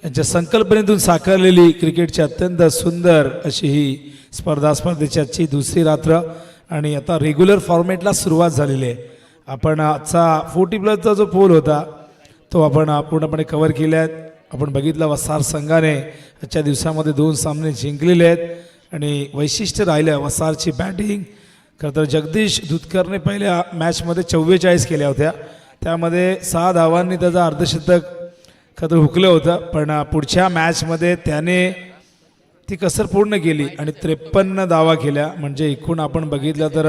यांच्या संकल्पनेतून साकारलेली क्रिकेटची अत्यंत सुंदर अशी ही स्पर्धेची आजची दुसरी रात्र आणि आता रेग्युलर फॉर्मॅटला सुरुवात झालेली आहे. आपण आजचा 40+ जो पोल होता तो आपण पूर्णपणे कव्हर केले आहेत. आपण बघितलं वसार संघाने आजच्या दिवसामध्ये 2 सामने जिंकलेले आहेत आणि वैशिष्ट्य राहिलं वसारची बॅटिंग. खरं तर जगदीश दुधकरने पहिल्या मॅचमध्ये 44 केल्या होत्या, त्यामध्ये 6 धावांनी त्याचं अर्धशतक खरं हुकलं होतं, पण पुढच्या मॅचमध्ये त्याने ती कसर पूर्ण केली आणि 53 धावा केल्या. म्हणजे एकूण आपण बघितलं तर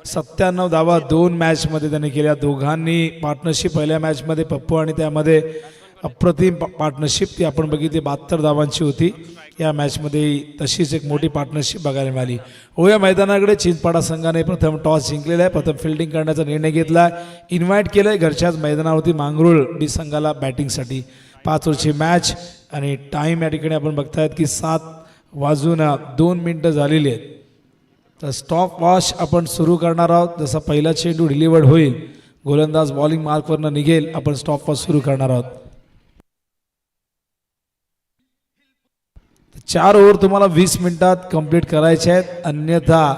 97 धावा 2 मॅचमध्ये त्याने केल्या. दोघांनी पार्टनरशिप पहिल्या मॅचमध्ये पप्पू आणि त्यामध्ये अप्रतिम पार्टनरशिप ती आपण बघितली 72 धावांची होती. या मॅचमध्ये तशीच एक मोठी पार्टनरशिप बघायला मिळाली. या मैदानाकडे चिंचपाडा संघाने प्रथम टॉस जिंकलेला आहे, प्रथम फिल्डिंग करण्याचा निर्णय घेतला आहे. इन्व्हाइट केलं आहे घरच्याच मैदानावरती मांगरूळ डी संघाला बॅटिंगसाठी. 5 ओव्हरची मॅच आणि टाईम या ठिकाणी आपण बघतायत की 7:02 झालेली आहेत. तर स्टॉप वॉच आपण सुरू करणार आहोत. जसा पहिला चेंडू डिलिव्हर्ड होईल, गोलंदाज बॉलिंग मार्कवरनं निघेल, आपण स्टॉप वॉच सुरू करणार आहोत. 4 ओव्हर तुम्हाला 20 मिनिटात कंप्लीट करायचे आहेत, अन्यथा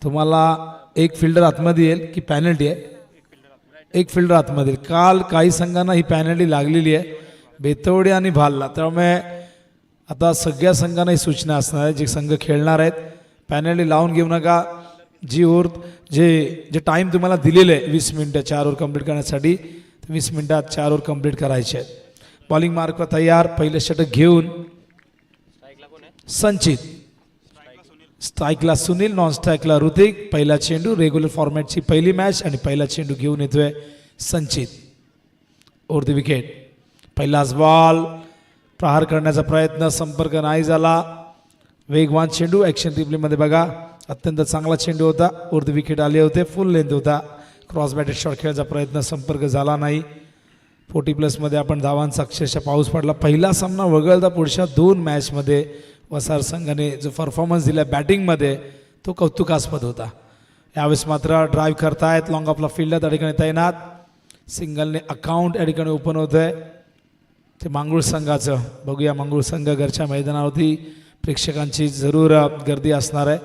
तुम्हाला एक फिल्डर आतमध्ये येईल की पॅनल्टी आहे. एक फिल्डर आतमध्ये येईल. काल काही संघांना ही पॅनल्टी लागलेली आहे, बेतवडे आणि भालला. त्यामुळे आता सगळ्या संघांना ही सूचना असणार आहे, जे संघ खेळणार आहेत पॅनल्टी लावून घेऊ नका. जी ओव्हर जे टाईम तुम्हाला दिलेलं आहे 20 मिनिटं 4 ओव्हर कंप्लीट करण्यासाठी, 20 मिनिटात 4 ओव्हर कंप्लीट करायचे आहेत. बॉलिंग मार्कवर तयार. पहिलं षटक घेऊन संचित, स्ट्राईकला सुनील, नॉन स्ट्राईकला ऋतिक. पहिला चेंडू रेग्युलर फॉर्मॅटची पहिली मॅच आणि पहिला चेंडू घेऊन येतोय संचित ओव्हर द विकेट. पहिलाच बॉल, प्रहार करण्याचा प्रयत्न, संपर्क नाही झाला. वेगवान चेंडू ॲक्शन रिप्लेमध्ये बघा, अत्यंत चांगला चेंडू होता. ओव्हर द विकेट आले होते, फुल लेंथ होता. क्रॉस बॅटेड शॉट खेळायचा प्रयत्न, संपर्क झाला नाही. 40+ आपण धावांचा अक्षरशः पाऊस पडला. पहिला सामना वगळता पुढच्या 2 मॅचमध्ये वसार संघाने जो परफॉर्मन्स दिला बॅटिंगमध्ये तो कौतुकास्पद होता. यावेळेस मात्र ड्राईव्ह करतायत, लॉंग ऑफला फिल्डर त्या ठिकाणी तैनात. सिंगलने अकाउंट या ठिकाणी ओपन होत आहे ते मांगरूळ संघाचं. बघूया मांगरूळ संघ घरच्या मैदानावरती प्रेक्षकांची जरूर गर्दी असणार आहे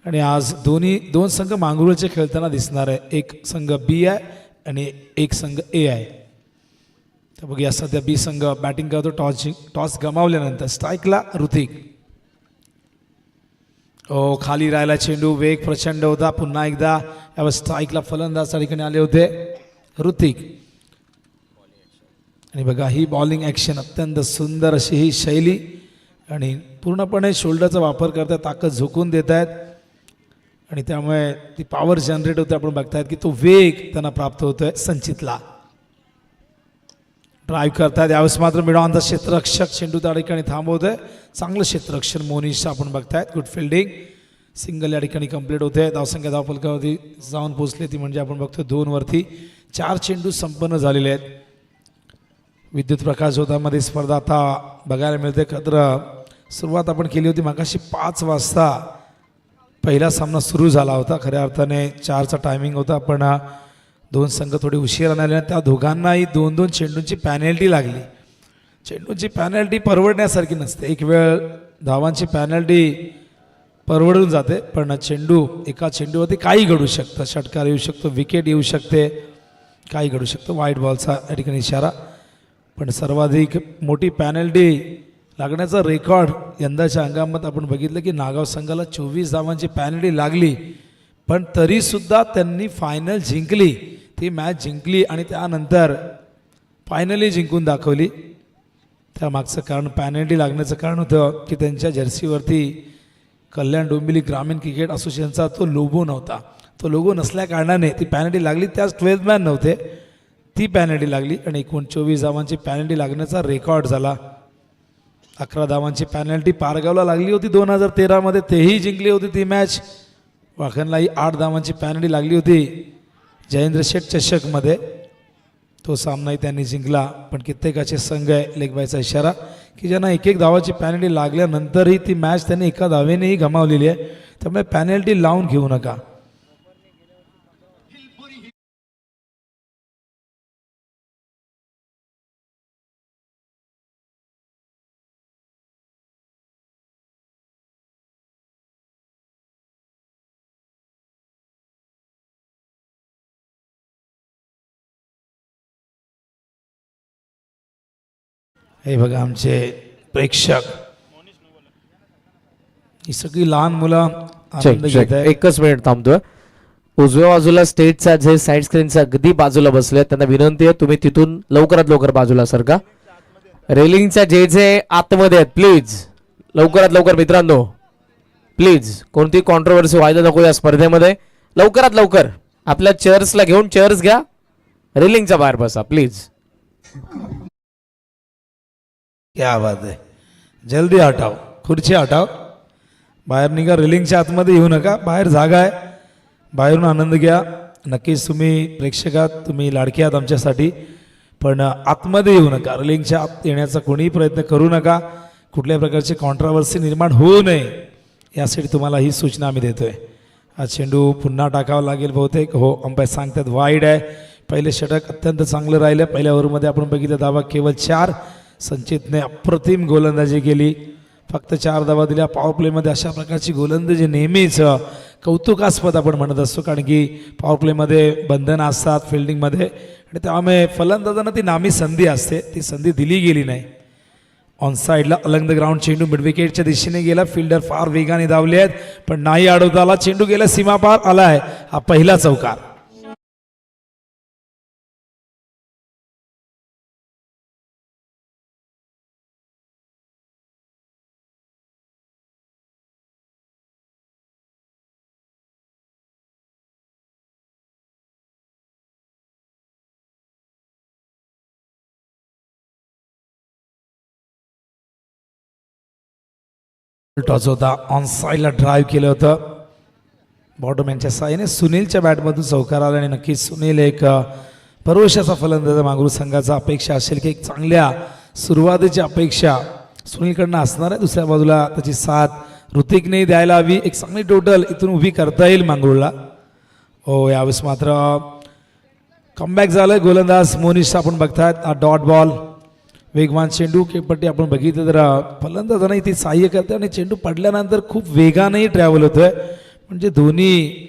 आणि आज 2 संघ मांगरूळचे खेळताना दिसणार आहे. एक संघ बी आहे आणि एक संघ ए आहे. तर बघूया सध्या बी संघ बॅटिंग करतो. टॉस गमावल्यानंतर स्ट्राईकला ऋतिक. खाली राहिला चेंडू, वेग प्रचंड होता. पुन्हा एकदा यावेळेस स्ट्राईकला फलंदाज त्या ठिकाणी आले होते ऋतिक. आणि बघा ही बॉलिंग ॲक्शन, अत्यंत सुंदर अशी ही शैली आणि पूर्णपणे शोल्डरचा वापर करतात, ताकद झोकून देत आहेत आणि त्यामुळे ती पॉवर जनरेट होते. आपण बघतायत की तो वेग त्यांना प्राप्त होतोय संचितला. ड्राईव्ह करतात यावेळेस मात्र मिडॉनचा क्षेत्ररक्षक चेंडू त्या ठिकाणी थांबवतोय. चांगलं क्षेत्ररक्षण मोनिश आपण बघतायत. Good fielding. सिंगल या ठिकाणी कंप्लीट होते. धावसंख्या धावफलकावरती जाऊन पोहोचले ती म्हणजे आपण बघतोय 2 वरती. 4 चेंडू संपन्न झालेले आहेत. विद्युत प्रकाश झोतामध्ये स्पर्धा आता बघायला मिळते. खरं सुरुवात आपण केली होती मगाशी 5 वाजता पहिला सामना सुरू झाला होता. खऱ्या अर्थाने 4चा टायमिंग होता, पण 2 संघ थोडे उशिरा आले. त्या दोघांनाही 2-2 चेंडूंची पॅनल्टी लागली. चेंडूंची पॅनल्टी परवडण्यासारखी नसते. एक वेळ धावांची पॅनल्टी परवडून जाते, पण एका चेंडूवरती काही घडू शकतं. षटकार येऊ शकतो, विकेट येऊ शकते, काही घडू शकतं. वाईट बॉलचा या ठिकाणी इशारा. पण सर्वाधिक मोठी पॅनल्टी लागण्याचा रेकॉर्ड यंदाच्या हंगामात आपण बघितलं की नागाव संघाला 24 धावांची पॅनल्टी लागली, पण तरीसुद्धा त्यांनी फायनल जिंकली. ती मॅच जिंकली आणि त्यानंतर फायनली जिंकून दाखवली. त्यामागचं कारण पॅनल्टी लागण्याचं कारण होतं की त्यांच्या जर्सीवरती कल्याण डोंबिवली ग्रामीण क्रिकेट असोसिएशनचा तो लोगो नव्हता. तो लोगो नसल्या कारणाने ती पॅनल्टी लागली. त्याच 12 मॅन नव्हते, ती पॅनल्टी लागली आणि एकूण 24 धावांची पॅनल्टी लागण्याचा रेकॉर्ड झाला. 11 धावांची पॅनल्टी पारगावला लागली होती 2013मध्ये, तेही जिंकली होती ती मॅच. वाखनलाही 8 धावांची पॅनल्टी लागली होती जयेंद्र शेठ चषकमध्ये, तो सामनाही त्यांनी जिंकला. पण कित्येकाचे संघ आहे लेगबायचा इशारा की ज्यांना 1-1 धावाची पॅनल्टी लागल्यानंतरही ती मॅच त्यांनी एका धावेनेही गमावलेली आहे. त्यामुळे पॅनल्टी लावून घेऊ नका. हे बघा आमचे प्रेक्षक, ही सगळी लहान मुलं आनंद घेत आहेत. एकच मिनिट थांबतोय. उजव्या बाजूला स्टेजचा जे साईड स्क्रीनच्या अगदी बाजूला बसले त्यांना विनंती आहे तुम्ही तिथून लवकरात लवकर बाजूला सरका. रेलिंगच्या जे आतमध्ये आहेत प्लीज लवकरात लवकर मित्रांनो, प्लीज कोणती कॉन्ट्रोवर्सी व्हायला नको या स्पर्धेमध्ये. लवकरात लवकर आपल्या चेअर्सला घेऊन चेअर्स घ्या, रेलिंगच्या बाहेर बसा प्लीज. क्या बात आहे, जल्दी हटाव, खुर्ची हटाव, बाहेर निघा, रेलिंगच्या आतमध्ये येऊ नका, बाहेर जागा आहे, बाहेरून आनंद घ्या. नक्कीच तुम्ही प्रेक्षकात, तुम्ही लाडके आहात आमच्यासाठी, पण आतमध्ये येऊ नका, रेलिंगच्या आत येण्याचा कोणीही प्रयत्न करू नका. कुठल्याही प्रकारची कॉन्ट्रोवर्सी निर्माण होऊ नये यासाठी तुम्हाला ही सूचना आम्ही देतोय. हा चेंडू पुन्हा टाकावा लागेल बहुतेक. हो, अंपायर सांगतात वाईड आहे. पहिले षटक अत्यंत चांगलं राहिलं. पहिल्या ओव्हरमध्ये आपण बघितलं धावा केवळ 4. संचितने अप्रतिम गोलंदाजी केली, फक्त 4 धावा दिल्या. पॉवर प्लेमध्ये अशा प्रकारची गोलंदाजी नेहमीच कौतुकास्पद आपण म्हणत असतो, कारण की पॉवर प्लेमध्ये बंधनं असतात फिल्डिंगमध्ये, आणि त्यामुळे फलंदाजांना ती नामी संधी असते, ती संधी दिली गेली नाही. ऑन साईडला अलंग द ग्राउंड चेंडू मिड विकेटच्या दिशेने गेला. फिल्डर फार वेगाने धावले आहेत पण नाही अडवता आला. चेंडू गेला सीमापार आलाय. हा पहिला चौकार. टॉस होता, ऑन साईडला ड्राईव्ह केलं होतं बॉटमॅनच्या साहाय्याने. सुनीलच्या बॅटमधून चौकार आला आणि नक्कीच सुनील एक भरवशाचा फलंदाज. मांगरूळ संघाचा अपेक्षा असेल की एक चांगल्या सुरुवातीची अपेक्षा सुनीलकडनं असणार आहे. दुसऱ्या बाजूला त्याची साथ ऋतिकने द्यायला हवी. एक चांगली टोटल इथून उभी करता येईल मांगरूळला. हो, यावेळेस मात्र कमबॅक झालं. गोलंदाज मोनिश आपण बघतायत. डॉट बॉल, वेगवान चेंडू केपट्टी आपण बघितलं तर फलंदाजांना ती सहाय्य करते आणि चेंडू पडल्यानंतर खूप वेगानेही ट्रॅव्हल होतोय, म्हणजे दोन्ही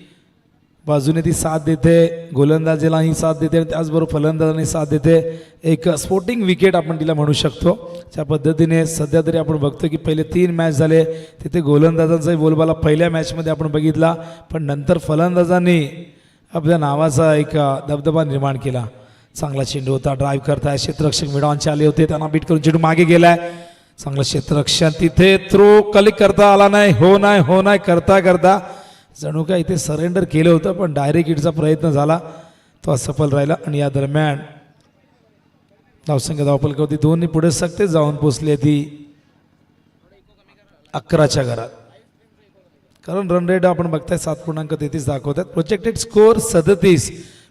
बाजूने ती साथ देते. गोलंदाजीलाही साथ देते आणि त्याचबरोबर फलंदाजांनी साथ देते. एक स्पोर्टिंग विकेट आपण तिला म्हणू शकतो. त्या पद्धतीने सध्या तरी आपण बघतो की पहिले 3 मॅच झाले तिथे गोलंदाजांचाही बोलबाला पहिल्या मॅचमध्ये आपण बघितला, पण नंतर फलंदाजांनी आपल्या नावाचा एक दबदबा निर्माण केला. चांगला चेंडू होता, ड्राईव्ह करताय. क्षेत्ररक्षक मिडॉनचे आले होते, त्यांना बीट करून चेंडू मागे गेलाय. चांगलं क्षेत्ररक्षण, तिथे थ्रो कलिक करता आला नाही. हो नाही करता करता जणू काय इथे सरेंडर केलं होतं, पण डायरेक्ट हिटचा प्रयत्न झाला, तो असफल राहिला. आणि या दरम्यान धावसंख्या धावपलकावरती 2 पुढे सकते जाऊन पोचली ती 11च्या घरात. कारण रन रेट आपण बघताय 7.33 दाखवतात. प्रोजेक्टेड स्कोअर 37,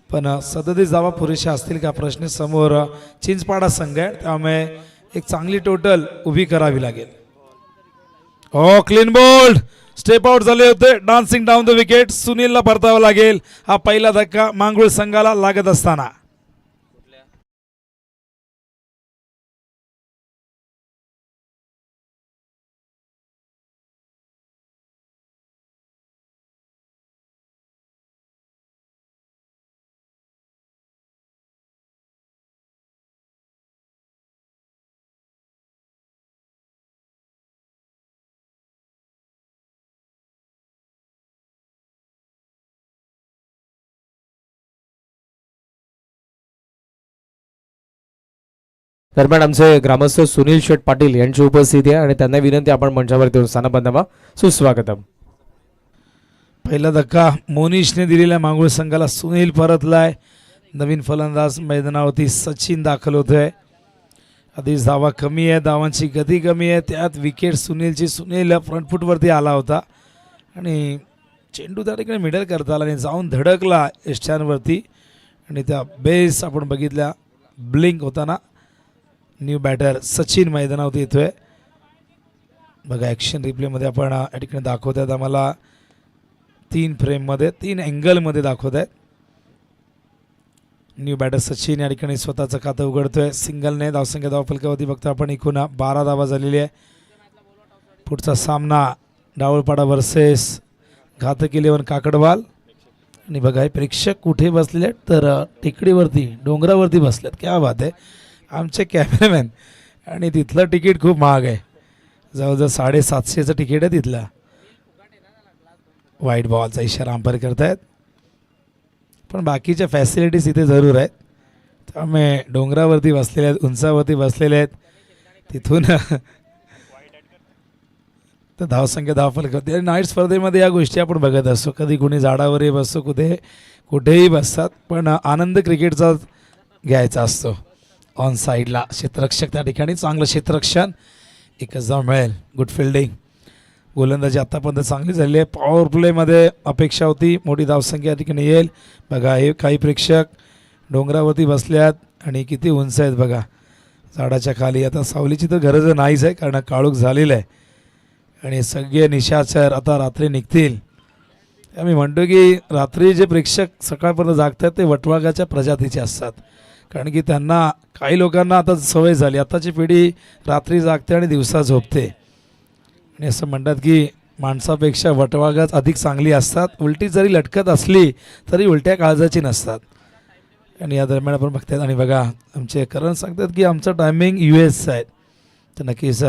पण 37 धावा पुरेशा असतील का प्रश्न समोर चिंचपाडा संघ आहे, त्यामुळे एक चांगली टोटल उभी करावी लागेल. हो, क्लीन बोल्ड, स्टेप आउट झाले होते, डान्सिंग डाऊन द विकेट. सुनीलला परतावा लागेल. हा पहिला धक्का मांगरूळ संघाला लागत असताना दरम्यान आमचे ग्रामस्थ सुनील शेठ पाटील यांची उपस्थिती आहे आणि त्यांना विनंती आपण मंचावरती येऊन स्थानबंध व्हा. सुस्वागतम. पहिला धक्का मोनिशने दिलेला मांगरूळ संघाला. सुनील परतलाय. नवीन फलंदाज मैदानावरती सचिन दाखल होतोय. आधीच धावा कमी आहे, धावांची गती कमी आहे, त्यात विकेट सुनीलची. सुनील फ्रंट फूटवरती आला होता आणि चेंडू त्या ठिकाणी मिडल करता आला आणि जाऊन धडकला एस्टॅनवरती आणि त्या बेस आपण बघितल्या ब्लिंक होताना. न्यू बॅटर सचिन मैदानावरती येतोय. बघा ॲक्शन रिप्लेमध्ये आपण या ठिकाणी दाखवत आहेत, आम्हाला 3 फ्रेममध्ये 3 अँगलमध्ये दाखवत आहेत. न्यू बॅटर सचिन या ठिकाणी स्वतःचं खातं उघडतोय. सिंगलने धावसंख्या धावफलकावरती बघतो आपण एकूण 12 धावा झालेली आहे. पुढचा सामना डावळपाडा वर्सेस घातक 11 काकडवाल. आणि बघा हे प्रेक्षक कुठे बसलेले आहेत तर टेकडीवरती, डोंगरावरती बसलेत. क्या बात आहे. आमचे कॅमेरामॅन आणि तिथलं तिकीट खूप महाग आहे, जवळजवळ 750चं तिकीट आहे तिथलं. वाईट बॉलचा इशारा अंपायर करतायत, पण बाकीच्या फॅसिलिटीज इथे जरूर आहेत. त्यामुळे डोंगरावरती बसलेले आहेत, उंचावरती बसलेले आहेत, तिथून तर धावसंख्या धावफलक होते. आणि नाईट स्पर्धेमध्ये या गोष्टी आपण बघत असतो, कधी कुणी झाडावरही बसतो, कुठेही बसतात, पण आनंद क्रिकेटचा घ्यायचा असतो. ऑन साईडला क्षेत्ररक्षक त्या ठिकाणी, चांगलं क्षेत्ररक्षण, एकच धाव मिळेल. गुड फिल्डिंग, गोलंदाजी आत्तापर्यंत चांगली झाली आहे. पॉवर प्लेमध्ये अपेक्षा होती मोठी धावसंख्या या ठिकाणी येईल. बघा हे काही प्रेक्षक डोंगरावरती बसले आहेत आणि किती उंच आहेत बघा, झाडाच्या खाली. आता सावलीची तर गरज नाहीच आहे, कारण काळोख झालेलं आहे आणि सगळे निशाचर आता रात्री निघतील. आम्ही म्हणतो की रात्री जे प्रेक्षक सकाळपर्यंत जागतात ते वटवाघाच्या प्रजातीचे असतात, कारण की त्यांना, काही लोकांना आता सवय झाली, आताची पिढी रात्री जागते आणि दिवसा झोपते. आणि असं म्हणतात की माणसापेक्षा वटवाघाच अधिक चांगली असतात, उलटी जरी लटकत असली तरी उलट्या काळजाची नसतात. आणि या दरम्यान आपण बघतात. आणि बघा आमचे करण सांगतात की आमचं टायमिंग US आहे, तर नक्कीच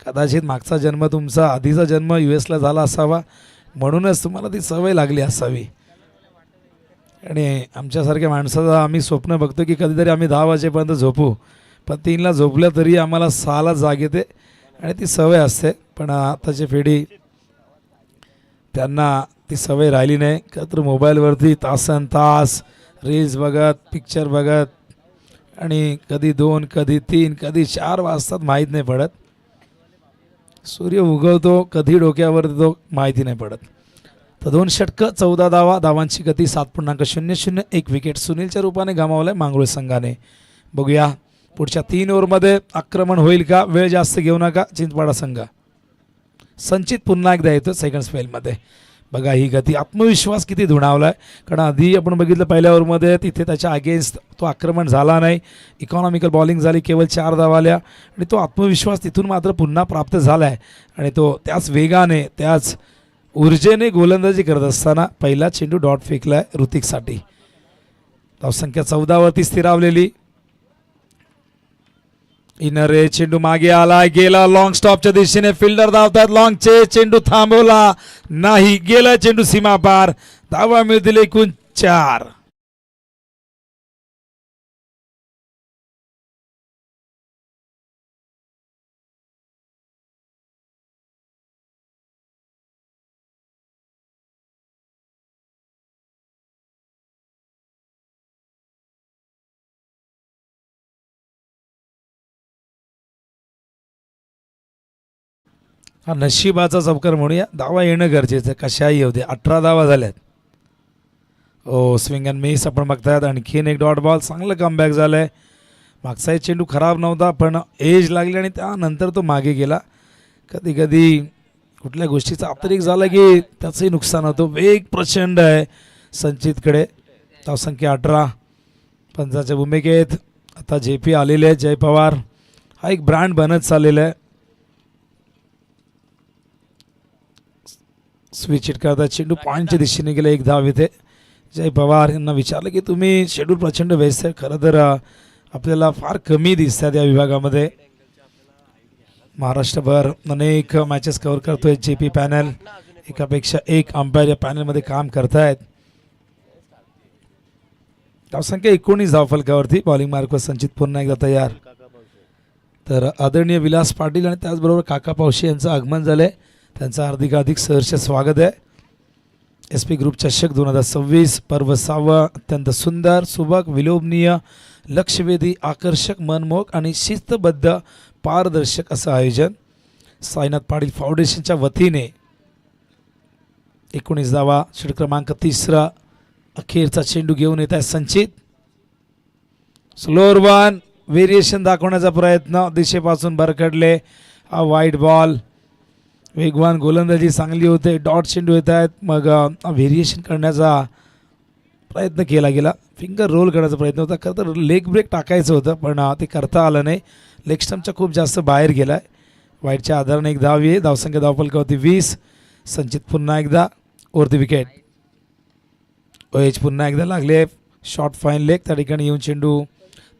कदाचित मागचा जन्म तुमचा, आधीचा जन्म US झाला असावा, म्हणूनच तुम्हाला ती सवय लागली असावी. आणि आमच्यासारख्या माणसाचा आम्ही स्वप्न बघतो की कधीतरी आम्ही 10 वाजेपर्यंत झोपू, पण 3ला झोपलं तरी आम्हाला 6ला जाग येते आणि ती सवय असते. पण आताची पिढी, त्यांना ती सवय राहिली नाही, का तर मोबाईलवरती तासन तास रील्स बघत, पिक्चर बघत, आणि कधी 2, कधी 3, कधी 4 वाजतात माहीत नाही पडत. सूर्य उगवतो कधी डोक्यावर तो माहिती नाही पडत. तर 2 षटकं 14 धावा, धावांची गती 7.00, 1 विकेट सुनीलच्या रूपाने गमावलं आहे मांगरोळ संघाने. बघूया पुढच्या 3 ओव्हरमध्ये आक्रमण होईल का, वेळ जास्त घेऊ नका चिंचपाडा संघ. संचित पुन्हा एकदा येतो सेकंड स्पेलमध्ये. बघा ही गती, आत्मविश्वास किती धुणावला आहे, कारण आधी आपण बघितलं पहिल्या ओव्हरमध्ये तिथे त्याच्या अगेन्स्ट तो आक्रमण झाला नाही, इकॉनॉमिकल बॉलिंग झाली, केवळ 4 धावा आल्या, आणि तो आत्मविश्वास तिथून मात्र पुन्हा प्राप्त झाला आहे. आणि तो त्याच वेगाने, त्याच ऊर्जेने गोलंदाजी करत असताना पहिला चेंडू डॉट फेकला आहे ऋतिकसाठी. धावसंख्या 14वरती स्थिरावलेली. इनरे चेंडू मागे आला, गेला लॉंग स्टॉपच्या दिशेने, फिल्डर धावतात, लॉंगचे चेंडू थांबवला नाही, गेला चेंडू सीमा पार. धावा मिळतील एकूण 4. हा नशिबाचा चौकार म्हणूया, धावा येणं गरजेचं, कशाही येऊ दे. 18 धावा झाल्यात. ओ स्विंग अँड मिस आपण बघतायत. आणखीन एक डॉट बॉल, चांगलं कमबॅक झालं आहे. मागचाही चेंडू खराब नव्हता, पण एज लागली आणि त्यानंतर तो मागे गेला. कधी कधी कुठल्या गोष्टीचा अतिरेक झाला की त्याचंही नुकसान होतं. वेग प्रचंड आहे संचितकडे. धावसंख्या 18. पंचाच्या भूमिकेत आता JP आलेले आहेत, जय पवार. हा एक ब्रँड बनत चाललेला आहे. स्विच हिट करता चेंडू पॉईंटच्या दिशेने गेला, 1 धाव येते. जय पवार यांना विचारलं की तुम्ही शेड्यूल प्रचंड व्यस्त आहे, खरं तर आपल्याला फार कमी दिसतात या विभागामध्ये. महाराष्ट्रभर अनेक मॅचेस कव्हर करतोय JP पॅनल, एकापेक्षा एक अंपायर या पॅनलमध्ये काम करतायत. धावसंख्या 19 धावफलकावरती. बॉलिंग मार्कवर संचित पुन्हा एकदा तयार. तर आदरणीय विलास पाटील आणि त्याचबरोबर काका पावशी यांचं आगमन झालं आहे, त्यांचं हार्दिक सहर्ष स्वागत आहे. SP ग्रुप चषक 2026 पर्व 6, अत्यंत सुंदर, सुबक, विलोभनीय, लक्षवेधी, आकर्षक, मनमोहक आणि शिस्तबद्ध, पारदर्शक असं आयोजन साईनाथ पाटील फाउंडेशनच्या वतीने. 19 धावा, षटक क्रमांक 3. अखेरचा चेंडू घेऊन येत आहे संचित. स्लोअर 1, व्हेरिएशन दाखवण्याचा प्रयत्न, दिशेपासून भरकडले. हा वाईट बॉल. वेगवान गोलंदाजी चांगली होते, डॉट चेंडू येत आहेत. मग व्हेरिएशन करण्याचा प्रयत्न केला गेला, फिंगर रोल करण्याचा प्रयत्न होता. खरं तर लेग ब्रेक टाकायचं होतं, पण ते करता आलं नाही. लेग स्टम्पच्या खूप जास्त बाहेर गेला आहे. वाईटच्या आधाराने 1 धाव आहे. धावसंख्या धावफलकावरती 20. संचित पुन्हा एकदा वरती विकेट. OH पुन्हा एकदा लागले. शॉर्ट फाईन लेग, त्या ठिकाणी येऊन चेंडू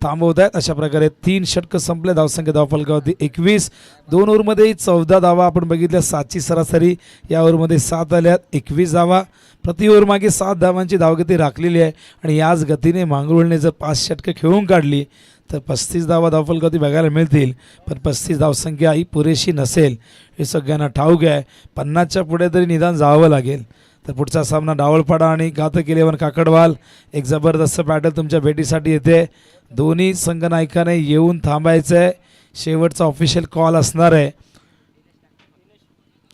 थांबवत आहेत. अशा प्रकारे 3 षटकं संपले. धावसंख्या धावफलकावरती 21. 2 ओव्हरमध्ये 14 धावा आपण बघितल्या. 7ची सरासरी या ओव्हरमध्ये 7 आल्यात. 21 धावा प्रति ओव्हर मागे 7 धावांची धावगती राखलेली आहे. आणि याच गतीने मांगरुळने जर 5 षटकं खेळून काढली तर 35 धावा धावफलकावरती बघायला मिळतील. पण 35 धावसंख्या ही पुरेशी नसेल हे सगळ्यांना ठाऊक आहे. 50च्या पुढे तरी निदान जावं लागेल. तर पुढचा सामना डावळपाडा आणि घातक 11 काकडवाल. एक जबरदस्त बॅटल तुमच्या भेटीसाठी येते. दोन्ही संघ नायकाने येऊन थांबायचं आहे. शेवटचा ऑफिशियल कॉल असणार आहे.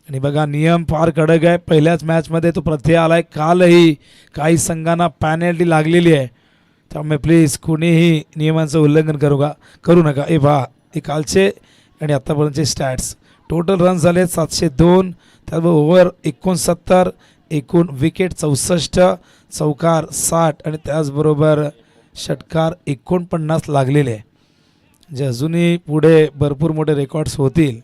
आणि बघा नियम फार कडक आहे. पहिल्याच मॅचमध्ये तो प्रत्यय आलाय. कालही काही संघांना पॅनल्टी लागलेली आहे. त्यामुळे प्लीज कुणीही नियमांचं उल्लंघन करू नका. ए भा हे कालचे आणि आत्तापर्यंतचे स्टॅट्स. टोटल रन झाले 702. त्याबरोबर ओव्हर 69, एकूण विकेट 64, चौकार 60 आणि त्याचबरोबर षटकार 49 लागलेले आहे. जे अजूनही पुढे भरपूर मोठे रेकॉर्ड्स होतील.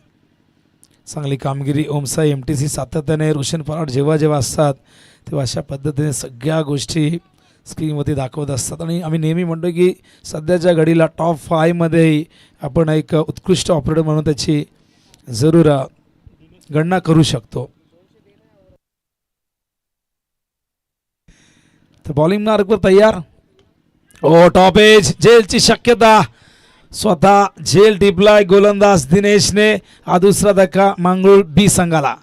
चांगली कामगिरी ओमसाई MTC सातत्याने रोशन पराड जेव्हा जेव्हा असतात तेव्हा अशा पद्धतीने सगळ्या गोष्टी स्क्रीनवरती दाखवत असतात. आणि आम्ही नेहमी म्हणतो की सध्याच्या घडीला टॉप 5 मध्येही आपण एक उत्कृष्ट ऑपरेटर म्हणून त्याची जरूर गणना करू शकतो. तर बॉलिंग मार्कवर तयार. ओ टॉप एज झेलची शक्यता. स्वतः झेल टिपलाय गोलंदाज दिनेशने. हा दुसरा धक्का मांगरूळ B संघाला.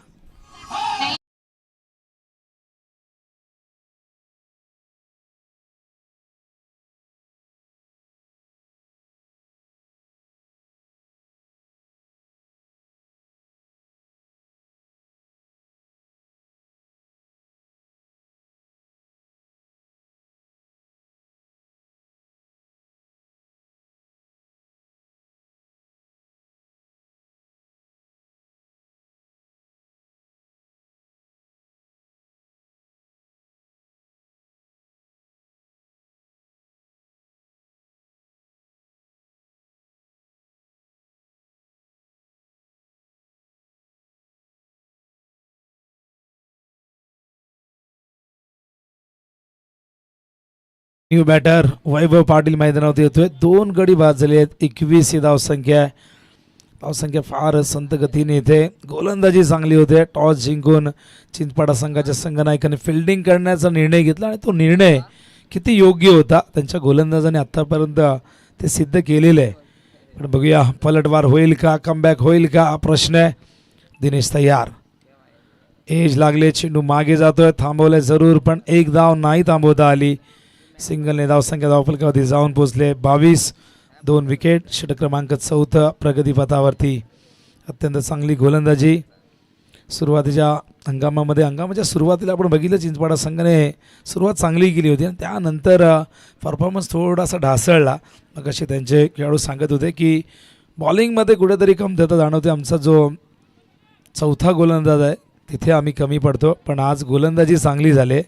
न्यू बॅटर वैभव पाटील मैदानावरती येतोय. 2 गडी बाद झाले आहेत. 21 ही धावसंख्या आहे. धावसंख्या फार संत गतीने येते. गोलंदाजी चांगली होते. टॉस जिंकून चिंचपाडा संघाच्या संघनायकाने फिल्डिंग करण्याचा निर्णय घेतला आणि तो निर्णय किती योग्य होता. त्यांच्या गोलंदाजाने आत्तापर्यंत ते सिद्ध केलेलं आहे. पण बघूया पलटवार होईल का, कमबॅक होईल का हा प्रश्न आहे. दिनेश तयार. एज लागले. चेंडू मागे जातोय. थांबवलंय जरूर पण एक धाव नाही थांबवता आली. सिंगलने धावसंख्या धावफलकावरती जाऊन पोहोचले. 22. 2 विकेट. षटक क्रमांक 4 प्रगतीपथावरती. अत्यंत चांगली गोलंदाजी सुरुवातीच्या हंगामाच्या सुरुवातीला आपण बघितलं चिंचपाडा संघाने सुरुवात चांगली केली होती आणि त्यानंतर परफॉर्मन्स थोडासा ढासळला. मग असे त्यांचे खेळाडू सांगत होते की बॉलिंगमध्ये कुठेतरी कमतरता जाणवते. आमचा जो चौथा गोलंदाज आहे तिथे आम्ही कमी पडतो. पण आज गोलंदाजी चांगली झाली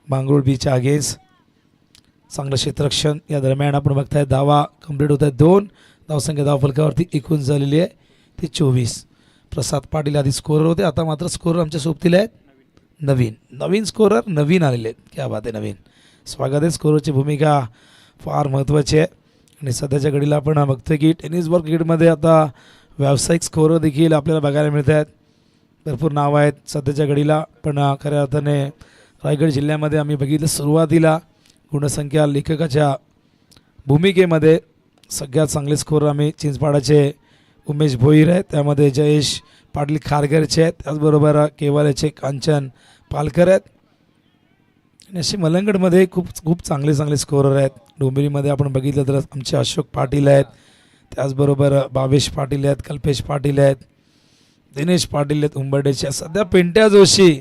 मांगरूळ बीच्या अगेन्स्ट. चांगलं क्षेत्ररक्षण या दरम्यान आपण बघताय. धावा कंप्लीट होत आहेत 2. धावसंख्या धावफलकावरती एकूण झालेली आहे ती 24. प्रसाद पाटील आधी स्कोरर होते. आता मात्र स्कोरर आमच्या सोबतील आहेत नवीन स्कोरर नवीन आलेले आहेत. क्या बात आहे. नवीन स्वागत आहे. स्कोररची भूमिका फार महत्त्वाची आहे. आणि सध्याच्या घडीला आपण बघतोय की टेनिस बॉल क्रिकेटमध्ये आता व्यावसायिक स्कोरर देखील आपल्याला बघायला मिळत आहेत. भरपूर नावं आहेत सध्याच्या घडीला. पण खऱ्या अर्थाने रायगड जिल्ह्यामध्ये आम्ही बघितलं सुरुवातीला गुणसंख्या लेखकाच्या भूमिकेमध्ये सगळ्यात चांगले स्कोर आम्ही चिंचपाडाचे उमेश भोईर आहेत. त्यामध्ये जयेश पाटील खारघरचे आहेत. त्याचबरोबर केवाल्याचे कांचन पालकर आहेत. आणि असे मलंगडमध्ये खूप चांगले स्कोरर आहेत. डोंबिवलीमध्ये आपण बघितलं तर आमचे अशोक पाटील आहेत. त्याचबरोबर भावेश पाटील आहेत. कल्पेश पाटील आहेत. दिनेश पाटील आहेत उंबरडेचे. सध्या पिंट्या जोशी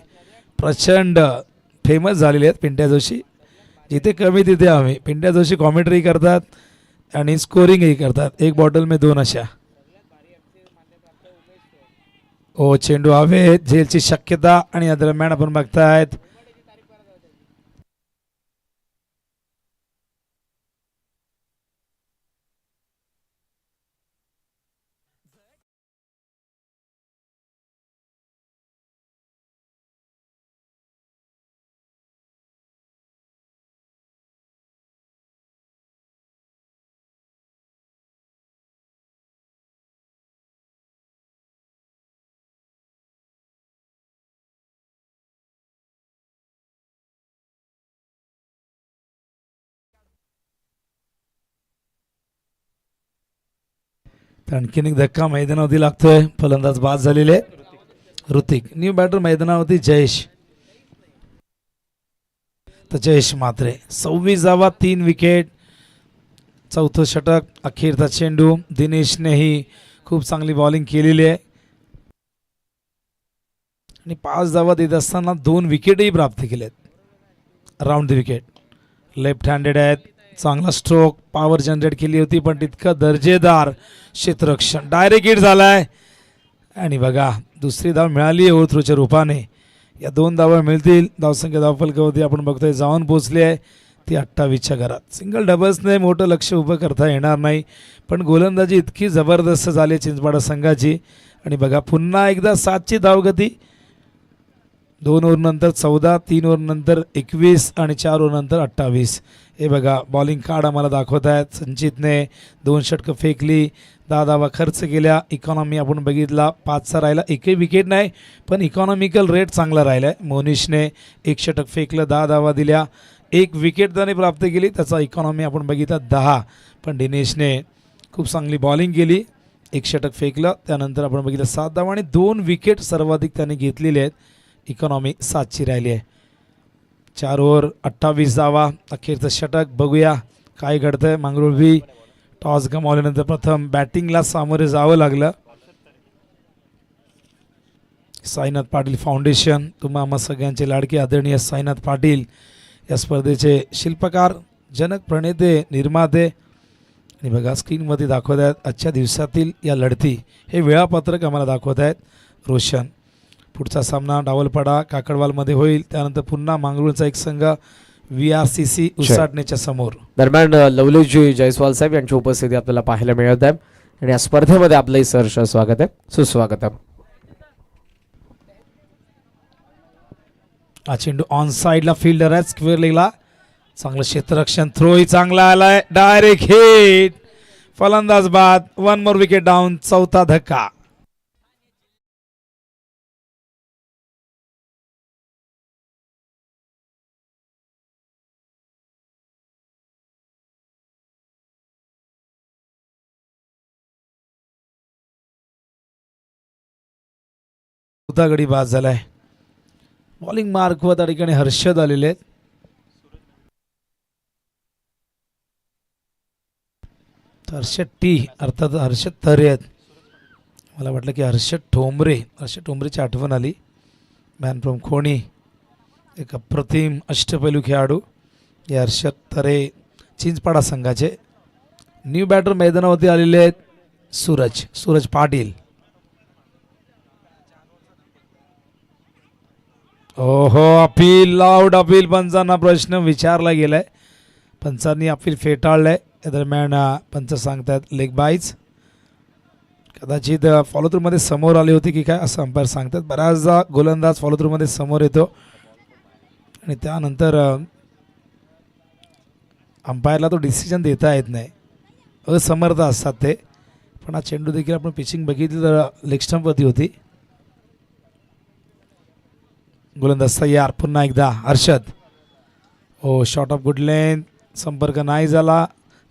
प्रचंड फेमस झालेले आहेत. पिंट्या जोशी जिथे कमी तिथे आम्ही. पिंट्या जोशी कॉमेंट्री करतात आणि स्कोरिंगही करतात. 1 बॉटल में 2 अशा. ओ चेंडू हवे. झेलची शक्यता आणि या दरम्यान आपण बघतायत तर आणखीन एक धक्का मैदानावरती लागतोय. फलंदाज बाद झालेले ऋतिक. न्यू बॅटर मैदानावरती जयेश. तर जयेश मात्रे 26 3 विकेट. चौथं षटक. अखेरचा चेंडू. दिनेशनेही खूप चांगली बॉलिंग केलेली आहे आणि 5 धावा देत असताना 2 विकेटही प्राप्त केलेत. Round the wicket. Left handed आहेत. चांगला स्ट्रोक. पॉवर जनरेट केली होती पण तितकं दर्जेदार क्षेत्ररक्षण. डायरेक्ट हिट झालाय आणि बघा दुसरी धाव मिळाली आहे ओव्हरथ्रोच्या रूपाने. या 2 धावा मिळतील. धावसंख्या धावफलकावरती आपण बघतोय जाऊन पोहोचली आहे ती 28च्या घरात. सिंगल डबल्सने मोठं लक्ष उभं करता येणार नाही पण गोलंदाजी इतकी जबरदस्त झाली चिंचपाडा संघाची. आणि बघा पुन्हा एकदा 7ची धावगती. 2 ओव्हर नंतर 14, 3 ओव्हर नंतर 21 आणि 4 ओव्हर नंतर 28. हे बघा बॉलिंग कार्ड आम्हाला दाखवत आहेत. संचितने 2 षटकं फेकली. 10 धावा खर्च केल्या. इकॉनॉमी आपण बघितला 5चा राहिला. एकही विकेट नाही पण इकॉनॉमिकल रेट चांगला राहिला आहे. मोनिशने 1 षटक फेकलं. 10 धावा दिल्या. 1 विकेट त्याने प्राप्त केली. त्याचा इकॉनॉमी आपण बघितला 10. पण दिनेशने खूप चांगली बॉलिंग केली. 1 षटक फेकलं. त्यानंतर आपण बघितलं 7 धावा आणि 2 विकेट सर्वाधिक त्याने घेतलेले आहेत. इकॉनॉमी 7ची राहिली आहे. 4 ओव्हर 28 धावा. अखेरचं षटक. बघूया काय घडतंय. मंगरुळवी टॉस गमावल्यानंतर प्रथम बॅटिंगला सामोरे जावं लागलं. साईनाथ पाटील फाउंडेशन तुम्हा आम्हा सगळ्यांचे लाडके आदरणीय साईनाथ पाटील या स्पर्धेचे शिल्पकार, जनक, प्रणेते, निर्माते. आणि बघा स्क्रीनमध्ये दाखवत आहेत आजच्या दिवसातील या लढती. हे वेळापत्रक आम्हाला दाखवत आहेत रोशन. पुढचा सामना डावलपाडा काकडवालमध्ये होईल. त्यानंतर पुन्हा मांगरूळचा एक संघ VRCC उसाटणेच्या समोर. दरम्यान लवलेशजी जयस्वाल साहेब यांची उपस्थिती आपल्याला पाहायला मिळत आहे आणि या स्पर्धेमध्ये आपलंही सहर्ष स्वागत आहे. सुस्वागत आहे. हा चेंडू ऑन साईडला फिल्डर आहे. स्क्वेअर लेगला चांगलं क्षेत्ररक्षण. थ्रोही चांगला आलाय. Direct hit. फलंदाज बाद. 1 मोर विकेट डाऊन. चौथा धक्का. चौथा गडी बाद झालाय. बॉलिंग मार्कवर त्या ठिकाणी हर्षद आलेले आहेत. हर्षद टी अर्थात हर्षद तरे आहेत. मला वाटलं की हर्षद ठोंबरे. हर्षद ठोंबरेची आठवण आली. Man from Khoni. एक अप्रतिम अष्टपैलू खेळाडू हे हर्षद तरे चिंचपाडा संघाचे. न्यू बॅटर मैदानावरती आलेले आहेत सूरज पाटील. ओहो अपील. Loud appeal. पंचांना प्रश्न विचारला गेलाय. पंचांनी अपील फेटाळलंय. या दरम्यान पंच सांगतात लेग बाईज. कदाचित फॉलो थ्रूमध्ये समोर आली होती की काय असं अंपायर सांगतात. बऱ्याचदा गोलंदाज फॉलो थ्रूमध्ये समोर येतो आणि त्यानंतर अंपायरला तो डिसिजन देता येत नाही. असमर्थ असतात ते. पण हा चेंडू देखील आपण पिचिंग बघितली तर लेग स्टंपवरती होती. गोलंदाज तयार. पुन्हा एकदा हर्षद. ओ शॉट ऑफ गुड लेंथ. संपर्क नाही झाला.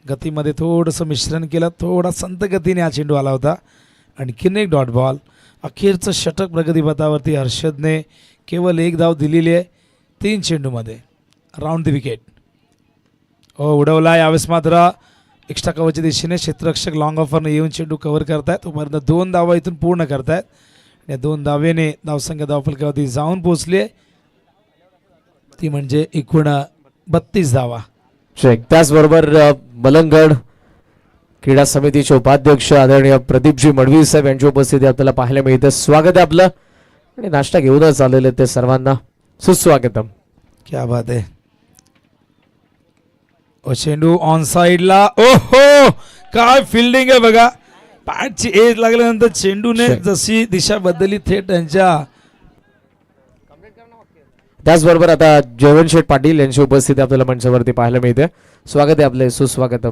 गतीमध्ये थोडंसं मिश्रण केलं. थोडा संत गतीने हा चेंडू आला होता. आणखीन एक डॉट बॉल. अखेरचं षटक प्रगतीपथावरती हर्षदने केवळ 1 धाव दिलेली आहे 3 चेंडूमध्ये. Round the wicket. उडवला. यावेळेस मात्र एक्स्ट्रा कव्हरच्या दिशेने क्षेत्ररक्षक लॉंग ऑफरने येऊन चेंडू कव्हर करतायत. तोपर्यंत 2 धावा इथून पूर्ण करतायत. या 2 धावेने धावसंख्या धावफलकावरती जाऊन पोहोचली. ती म्हणजे एकूण 32 धावा. त्याचबरोबर मलंगड क्रीडा समितीचे उपाध्यक्ष आदरणीय प्रदीपजी मडवी साहेब यांची उपस्थिती आपल्याला पाहायला मिळते. स्वागत आहे आपलं. आणि नाश्ता घेऊनच आलेले ते सर्वांना सुस्वागतम. क्या बात आहे. चेंडू ऑन साइडला. ओहो काय फिल्डिंग आहे बघा. पॅटची एज लागल्यानंतर चेंडूने जशी दिशा बदलली थेट त्यांच्या. त्याचबरोबर आता जयवंत शेठ पाटील यांची उपस्थिती आपल्याला मंचावरती पाहायला मिळते. स्वागत आहे आपले. सुस्वागतम.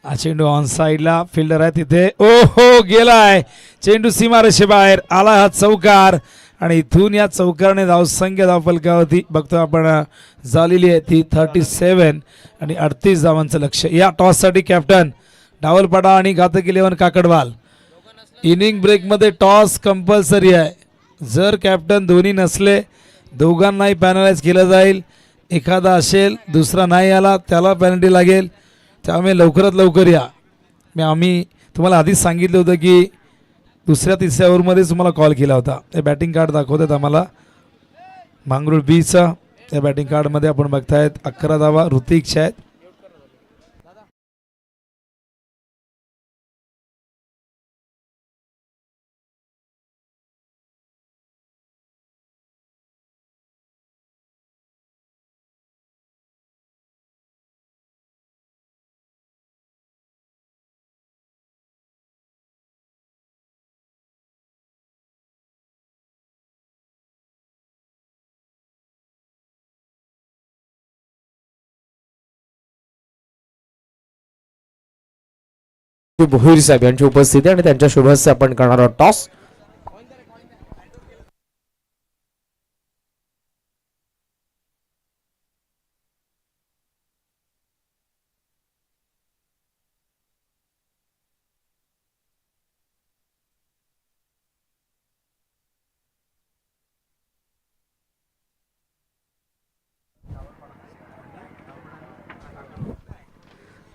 हा चेंडू ऑन साइडला, फिल्डर आहे तिथे, ओ हो गेलाय चेंडू सीमारेषे बाहेर आला, हा चौकार आणि इथून या चौकारने धावसंख्या धावफलकावरती बघतो आपण झालेली आहे ती 37 आणि 38 धावांचं लक्ष. या टॉससाठी कॅप्टन डावलपाडा आणि घातक 11 काकडवाल. इनिंग ब्रेकमध्ये टॉस कंपल्सरी आहे. जर कॅप्टन दोन्ही नसले दोघांनाही पॅनलाइज केलं जाईल. एखादा असेल दुसरा नाही आला त्याला पेनल्टी लागेल. त्यामुळे लवकरात लवकर या. आम्ही तुम्हाला आधीच सांगितलं होतं की दुसऱ्या तिसऱ्या ओव्हरमध्येच तुम्हाला कॉल केला होता. हे बॅटिंग कार्ड दाखवतात आम्हाला मांगरूळ बीचा. त्या बॅटिंग कार्डमध्ये आपण बघतायत 11 धावा ऋतिकच्या आहेत. भोईर साहेब यांची उपस्थिती आणि त्यांच्या शुभ हस्ते आपण करणार आहोत टॉस.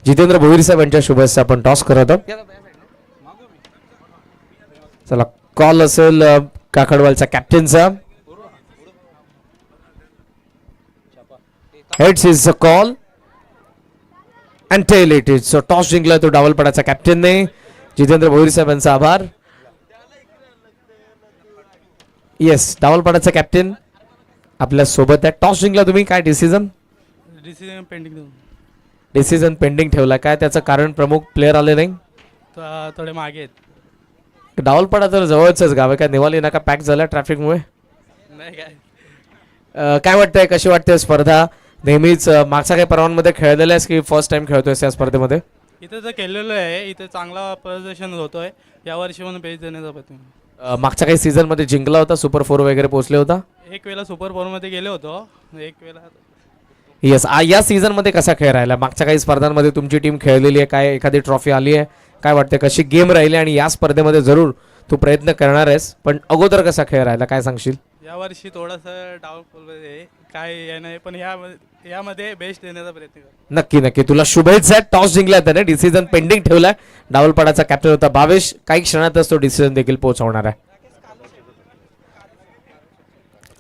जितेंद्र भोईर साहेब यांच्या शुभ हस्ते आपण टॉस करत आहोत. चला कॉल असेल काकडवालचा कॅप्टनचा. Heads is a call and tail it is. So toss जिंकला तो डावलपाडाचा कॅप्टनने. जितेंद्र भोईर साहेबांचा आभार. येस डावलपाडाचा कॅप्टन आपल्या सोबत आहे. टॉस जिंकला तुम्ही, काय डिसिजन पेंडिंग डिसिजन पेंडिंग ठेवला, काय त्याचं कारण? प्रमुख प्लेयर आले नाही, थोडे मागे आहेत. डावलपाडा तर जवळच गाव आहे, काय नेवाली नाका पॅक झाला ट्रॅफिकमुळे? नाही काय काय वाटतंय, कशी वाटते स्पर्धा? नेहमीच मागच्या काही पर्वांमध्ये खेळलेला आहेस की फर्स्ट टाइम खेळतोय या स्पर्धेमध्ये? इथं तर केलेलं आहे, इथे चांगला प्रदर्शन होतोय. यावर्षी पण बेस देण्याचा प्रयत्न. मागच्या काही सीझन मध्ये जिंकला होता, सुपर 4 वगैरे पोहोचले होता. एक वेळा सुपर 4 मध्ये गेले होतो, एक वेळा. येस, या सीझन मध्ये कसा खेळ राहिला? मागच्या काही स्पर्धांमध्ये तुमची टीम खेळलेली आहे, काय एखादी ट्रॉफी आली आहे? काय वाटते, कशी गेम राहिली? आणि या स्पर्धेमध्ये जरूर तू प्रयत्न करणार आहेस, पण अगोदर कसा खेळ राहिला, काय सांगशील? यावर्षी थोडंसं डाऊनफॉल आहे, काय हे नाही, पण यामध्ये बेस्ट देण्याचा प्रयत्न कर. नक्की नक्की, तुला शुभेच्छा. टॉस जिंकला त्याने, डिसिजन पेंडिंग ठेवलाय. डावलपाडाचा कॅप्टन होता भावेश. काही क्षणातच तो डिसिजन देखील पोहोचवणार आहे.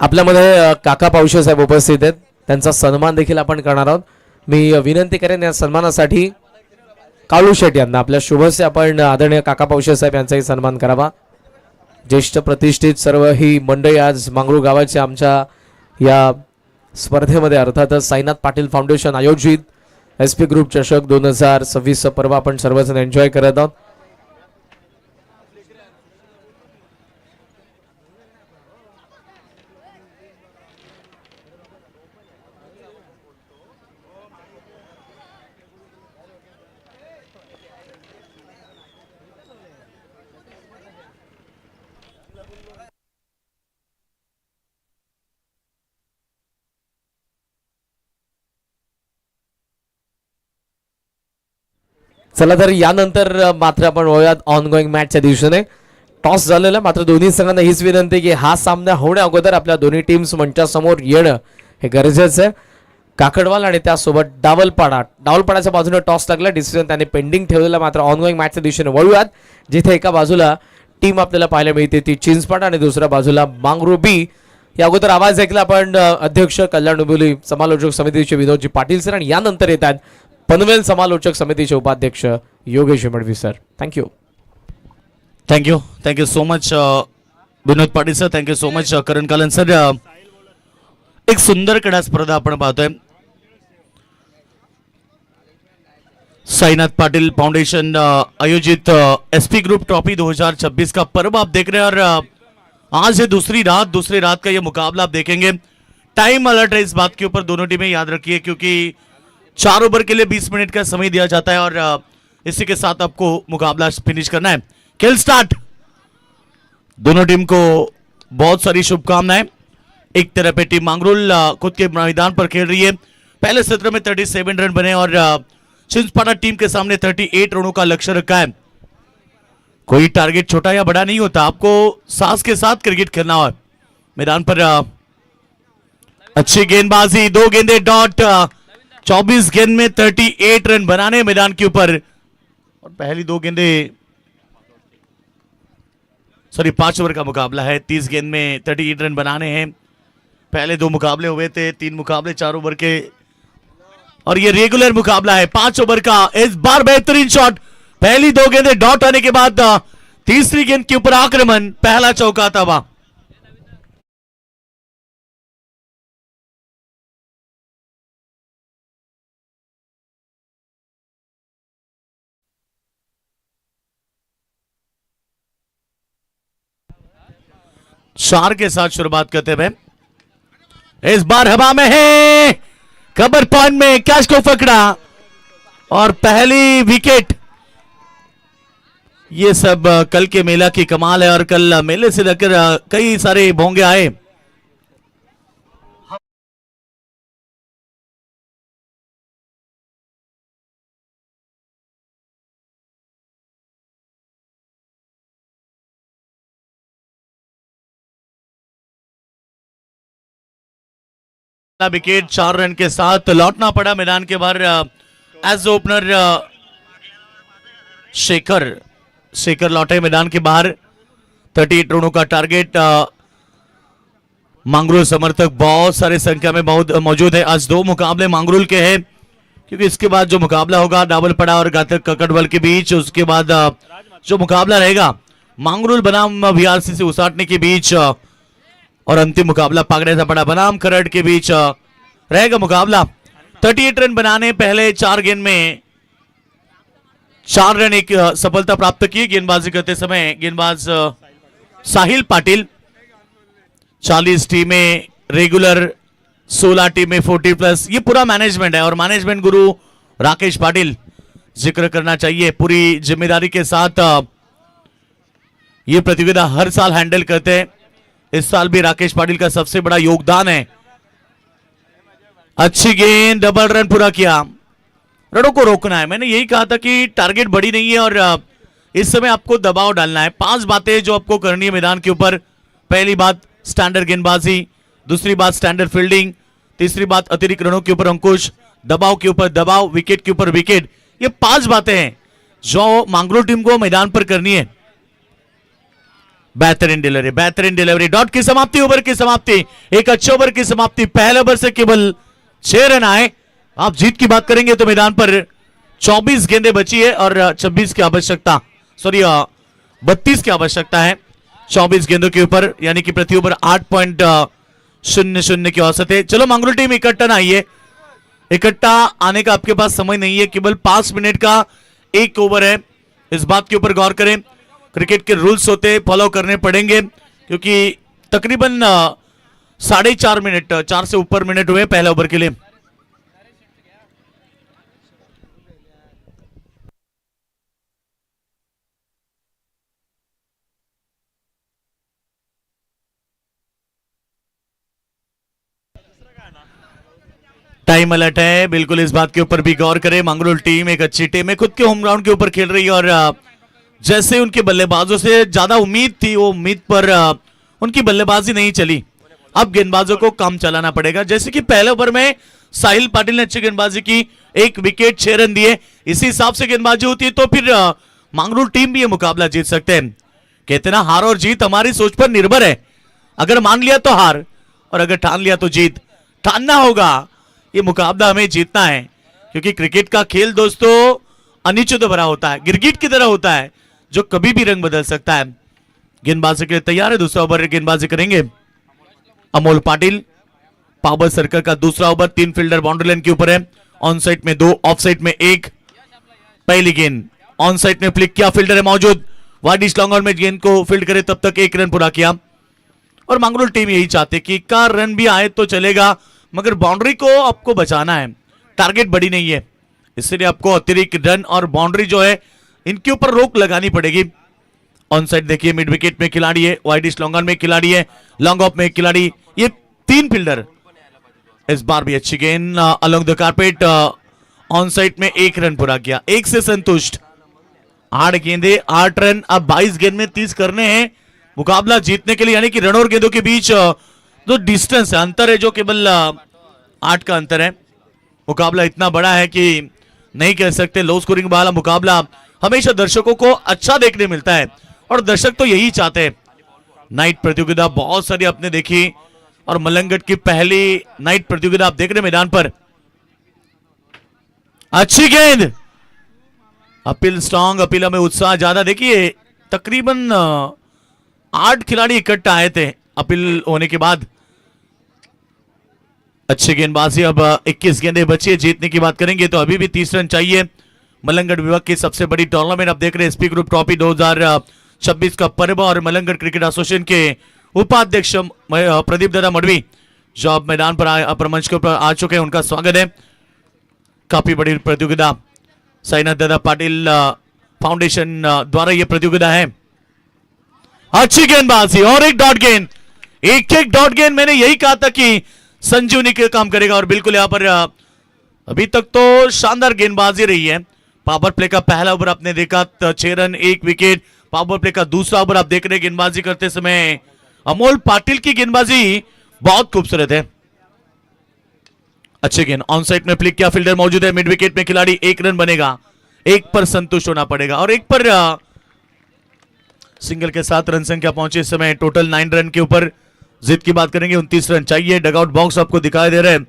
आपल्यामध्ये काका पावशे साहेब उपस्थित आहेत, त्यांचा सन्मान देखील आपण करणार आहोत. मी विनंती करेन या सन्मानासाठी काळू शेट यांना आपल्या शुभस्य आपण आदरणीय काका पावशे साहेब यांचाही सन्मान करावा. ज्येष्ठ प्रतिष्ठित सर्व ही मंडळी आज मांगरूळ गावाच्या आमच्या या स्पर्धेमध्ये, अर्थातच साईनाथ पाटील फाउंडेशन आयोजित SP ग्रुप चषक 2026 पर्व आपण सर्वजण एन्जॉय करत आहोत. चला तर यानंतर मात्र आपण वळूयात ऑन गोईंग मॅचच्या दिवशीने. टॉस झालेला, मात्र दोन्ही संघांना हीच विनंती की हा सामना होण्या अगोदर आपल्या दोन्ही टीम्स मंचासमोर येणं हे गरजेचं आहे. काकडवाल आणि त्यासोबत डावलपाडाच्या बाजूने टॉस लागला, डिसिजन त्याने पेंडिंग ठेवलेला. मात्र ऑन गोईंग मॅचच्या दिवशीने वळूयात, जिथे एका बाजूला टीम आपल्याला पाहायला मिळते ती चिंचपाड आणि दुसऱ्या बाजूला मांगरूळ बी. या अगोदर आवाज ऐकला आपण अध्यक्ष कल्याण डोंबिवली समालोचक समितीचे विनोदजी पाटील सर, आणि यानंतर येतात पनवेल समालोचक समितीचे उपाध्यक्ष Yogesh Madvi sir. Thank you. Thank you so much Vinod Patil sir. Thank you so much Karan Kalan sir. एक सुंदर क्रीडा स्पर्धा आपण पाहतोय. साईनाथ पाटिल फाउंडेशन आयोजित SP ग्रुप ट्रॉफी 2026 का पर्व आप देख रहे हैं. और आज है दूसरी रात का ये मुकाबला आप देखेंगे. टाइम अलर्ट है इस बात के ऊपर, दोनों टीमें याद रखिए, क्योंकि 4 ओवर के लिए 20 मिनट का समय दिया जाता है. और इसी के साथ आपको मुकाबला फिनिश करना है। खेल स्टार्ट। दोनों टीम को बहुत सारी शुभकामनाएं। एक तरफ पे टीम मांगरोल खुद के मैदान पर खेल रही है। पहले सत्र में 37 रन बने और चिंचपाड़ा टीम के सामने 38 रनों का लक्ष्य रखा है। कोई टारगेट छोटा या बड़ा नहीं होता, आपको साहस के साथ क्रिकेट खेलना हो। मैदान पर अच्छी गेंदबाजी, 2 गेंदे डॉट, 24 गेंद में 38 रन बनाने मैदान के ऊपर। और पहली 2 गेंदे 5 ओवर का मुकाबला है। 30 गेंद में 38 रन बनाने हैं। पहले 2 मुकाबले हुए थे, 3 मुकाबले 4 ओवर के, और ये रेगुलर मुकाबला है 5 ओवर का। इस बार बेहतरीन शॉट, पहली 2 गेंदें डॉट आने के बाद तीसरी गेंद के ऊपर आक्रमण, पहला चौका तबाह। चार के साथ शुरुआत करते हुए इस बार हवा में है, कवर पॉइंट में कैच को पकड़ा और पहली विकेट। ये सब कल के मेला की कमाल है और कल मेले से लेकर कई सारे भोंगे आए। विकेट 4 रन के साथ लौटना पड़ा मैदान के बाहर। एज ओपनर शेखर लौटे मैदान के बाहर। 38 रनों का टारगेट। मांगरोल समर्थक बहुत सारे संख्या में बहुत मौजूद है। आज 2 मुकाबले मांगरोल के हैं, क्योंकि इसके बाद जो मुकाबला होगा डाबलपड़ा और घातक ककड़बल के बीच, उसके बाद जो मुकाबला रहेगा मांगरोल बनाम VRC से उसाटने के बीच, और अंतिम मुकाबला पागड़े पड़ा बनाम खरड़ के बीच रहेगा मुकाबला। 38 रन बनाने पहले 4 गेंद में 4 रन एक सफलता प्राप्त की। गेंदबाजी करते समय गेंदबाज साहिल पाटिल। 40 टीमें रेगुलर, 16 टीमें 40+, ये पूरा मैनेजमेंट है और मैनेजमेंट गुरु राकेश पाटिल, जिक्र करना चाहिए, पूरी जिम्मेदारी के साथ ये प्रतियोगिता हर साल हैंडल करते हैं। इस साल भी राकेश पाटिल का सबसे बड़ा योगदान है। अच्छी गेंद, डबल रन पूरा किया। रनों को रोकना है। मैंने यही कहा था कि टारगेट बड़ी नहीं है और इस समय आपको दबाव डालना है। 5 बातें जो आपको करनी है मैदान के ऊपर। पहली बात स्टैंडर्ड गेंदबाजी, दूसरी बात स्टैंडर्ड फील्डिंग, तीसरी बात अतिरिक्त रनों के ऊपर अंकुश, दबाव के ऊपर दबाव, विकेट के ऊपर विकेट। ये 5 बातें हैं जो मांगरोल टीम को मैदान पर करनी है। बेहतरीन डिलीवरी, डॉट की समाप्ति, ओवर की समाप्ति, एक अच्छे ओवर की समाप्ति। पहले ओवर से केवल 6 रन आए। आप जीत की बात करेंगे तो मैदान पर 24 गेंदें बची है और 26 की आवश्यकता, 32 की आवश्यकता है 24 गेंदों के ऊपर, यानी कि प्रति ओवर 8.00 की औसत है। चलो मांगरोल टीम इकट्ठा ना आइए, इकट्ठा आने का आपके पास समय नहीं है। केवल 5 मिनट का एक ओवर है, इस बात के ऊपर गौर करें। क्रिकेट के रूल्स होते फॉलो करने पड़ेंगे, क्योंकि तकरीबन 4.5 मिनट, 4 से ऊपर मिनट हुए पहले ओवर के लिए। टाइम अलर्ट है, बिल्कुल इस बात के ऊपर भी गौर करें। मांगरोल टीम एक अच्छी टीम है, खुद के होम ग्राउंड के ऊपर खेल रही है और जैसे उनके बल्लेबाजों से ज्यादा उम्मीद थी, वो उम्मीद पर उनकी बल्लेबाजी नहीं चली। अब गेंदबाजों को कम चलाना पड़ेगा। जैसे कि पहले ओवर में साहिल पाटिल ने अच्छी गेंदबाजी की, 1 विकेट 6 रन दिए। इसी हिसाब से गेंदबाजी होती है तो फिर मांगरोल टीम भी ये मुकाबला जीत सकते हैं। कहते ना, हार और जीत हमारी सोच पर निर्भर है। अगर मान लिया तो हार, और अगर ठान लिया तो जीत। ठानना होगा, ये मुकाबला हमें जीतना है, क्योंकि क्रिकेट का खेल दोस्तों अनिश्चित भरा होता है, गिरगिट की तरह होता है जो कभी भी रंग बदल सकता है। गेंदबाजी के लिए तैयार है, दूसरा ओवर गेंदबाजी करेंगे अमोल पाटिल। पावर सर्कल का दूसरा ओवर, 3 फील्डर बाउंड्री लाइन के ऊपर है। ऑन साइड में 2, ऑफ साइड में 1। पहली गेंद ऑन साइड में फ्लिक किया, फील्डर है मौजूद, वाइड लॉन्ग ऑन में गेंद को फील्ड करे, तब तक 1 रन पूरा किया। और मांगरोल टीम यही चाहते कि 1 रन भी आए तो चलेगा, मगर बाउंड्री को आपको बचाना है। टारगेट बड़ी नहीं है, इसलिए आपको अतिरिक्त रन और बाउंड्री जो है इनके ऊपर रोक लगानी पड़ेगी। ऑन साइड देखिए, मिड विकेट में खिलाड़ी है, वाइडिश लॉन्ग ऑन में खिलाड़ी है, लॉन्ग ऑफ में खिलाड़ी, ये 3 फील्डर। इस बार भी अच्छी गेंद along the carpet, on side में 1 रन पूरा किया, 1 से संतुष्ट। 8 गेंदे 8 रन, अब 22 गेंद में 30 करने हैं मुकाबला जीतने के लिए, यानी कि रन और गेंदों के बीच जो डिस्टेंस है, अंतर है, जो केवल 8 का अंतर है। मुकाबला इतना बड़ा है कि नहीं कह सकते। लो स्कोरिंग वाला मुकाबला हमेशा दर्शकों को अच्छा देखने मिलता है और दर्शक तो यही चाहते हैं। नाइट प्रतियोगिता बहुत सारी आपने देखी और मलंगट की पहली नाइट प्रतियोगिता आप देख रहे मैदान पर। अच्छी गेंद, अपील स्ट्रॉन्ग, अपील में उत्साह ज्यादा। देखिए तकरीबन 8 खिलाड़ी इकट्ठा आए थे अपील होने के बाद। अच्छी गेंदबाजी, अब 21 गेंदें बची है। जीतने की बात करेंगे तो अभी भी 30 रन चाहिए। मलंगढ़ विभाग की सबसे बड़ी टूर्नामेंट आप देख रहे हैं, एसपी ग्रुप ट्रॉफी 2026 का पर्व, और मलंगढ़ क्रिकेट एसोसिएशन के उपाध्यक्ष प्रदीप दादा मडवी जो अब मैदान पर मंच के ऊपर आ चुके हैं, उनका स्वागत है। काफी बड़ी प्रतियोगिता, साईनाथ दादा पाटिल फाउंडेशन द्वारा यह प्रतियोगिता है। अच्छी गेंदबाजी और एक डॉट गेंद, एक डॉट गेंद। मैंने यही कहा था कि संजीवनी के काम करेगा, और बिल्कुल यहां पर अभी तक तो शानदार गेंदबाजी रही है। पावर प्ले का पहला ओवर आपने देखा 6 रन 1 विकेट। पावर प्ले का दूसरा ओवर आप देख रहे हैं, गेंदबाजी करते समय अमोल पाटिल की गेंदबाजी बहुत खूबसूरत है। अच्छे गेंद, ऑन साइड में फ्लिक किया, फील्डर मौजूद है, मिड विकेट में खिलाड़ी, 1 रन बनेगा, 1 पर संतुष्ट होना पड़ेगा, और 1 पर सिंगल के साथ रन संख्या पहुंचे इस समय टोटल 9 रन के ऊपर। जीत की बात करेंगे 29 रन चाहिए। डगआउट बॉक्स आपको दिखाई दे रहे हैं।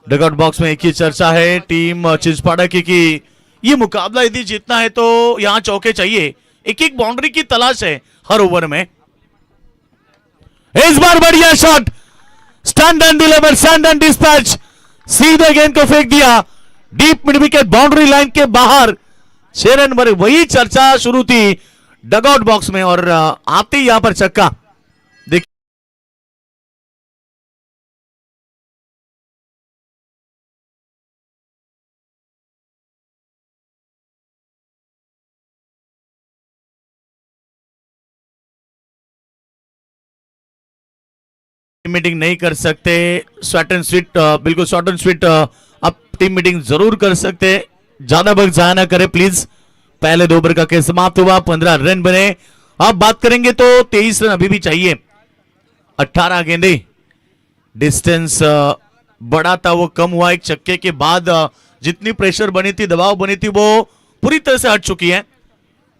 डगआउट बॉक्स में एक ही चर्चा है टीम चिंचपाड़ा की कि ये मुकाबला यदि जीतना है तो यहां चौके चाहिए, एक बाउंड्री की तलाश है हर ओवर में। इस बार बढ़िया shot, stand and deliver, stand and dispatch, सीधे गेंद को फेंक दिया deep mid wicket boundary line के बाहर। 6 रन पर वही चर्चा शुरू थी डगआउट बॉक्स में, और आते ही यहां पर छक्का। मीटिंग नहीं कर सकते, शॉर्ट एंड स्वीट, बिल्कुल शॉर्ट एंड स्वीट आप टीम मीटिंग जरूर कर सकते, ज्यादा वक्त जाया ना करें प्लीज। पहले 2 ओवर का खेल समाप्त हुआ, 15 रन बने। अब बात करेंगे तो 23 रन अभी भी चाहिए। 18 गेंदे, डिस्टेंस बड़ा था वो कम हुआ एक छक्के के बाद। जितनी प्रेशर बनी थी, दबाव बनी थी, वो पूरी तरह से हट चुकी है।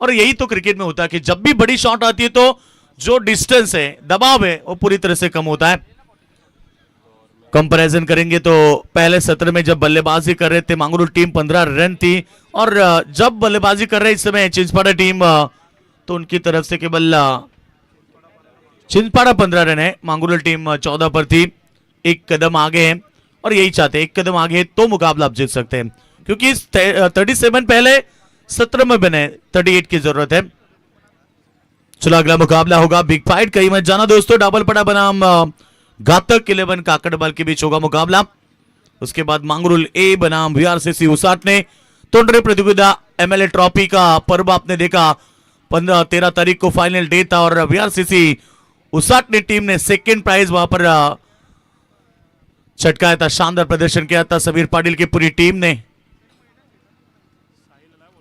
और यही तो क्रिकेट में होता है कि जब भी बड़ी शॉट आती है तो जो डिस्टेंस है, दबाव है, वो पूरी तरह से कम होता है। कंपैरिजन करेंगे तो पहले सत्र में जब बल्लेबाजी कर रहे थे मांगरोल टीम 15 रन थी, और जब बल्लेबाजी कर रहे इस समय चिंचपाड़ा टीम, तो उनकी तरफ से केवल चिंचपाड़ा 15 रन है, मांगरोल टीम 14 पर थी। 1 कदम आगे है, और यही चाहते हैं 1 कदम आगे तो मुकाबला आप जीत सकते हैं, क्योंकि 37 पहले सत्र में बने, 38 की जरूरत है। चलो अगला मुकाबला होगा बिग फाइट, कहीं मत जाना दोस्तों। डबल पड़ा बनाम घातक 11 काकड़बाल के बीच होगा मुकाबला। उसके बाद मांगरोल ए बनाम वीआरसीसी उसाट ने तोंडरे प्रतियोगिता एमएलए ट्रॉफी का पर्व आपने देखा, 13 तारीख को फाइनल डे था, और वीआरसीसी उसाट ने टीम ने सेकेंड प्राइज वहां पर छटकाया था। शानदार प्रदर्शन किया था सबीर पाटिल की पूरी टीम ने,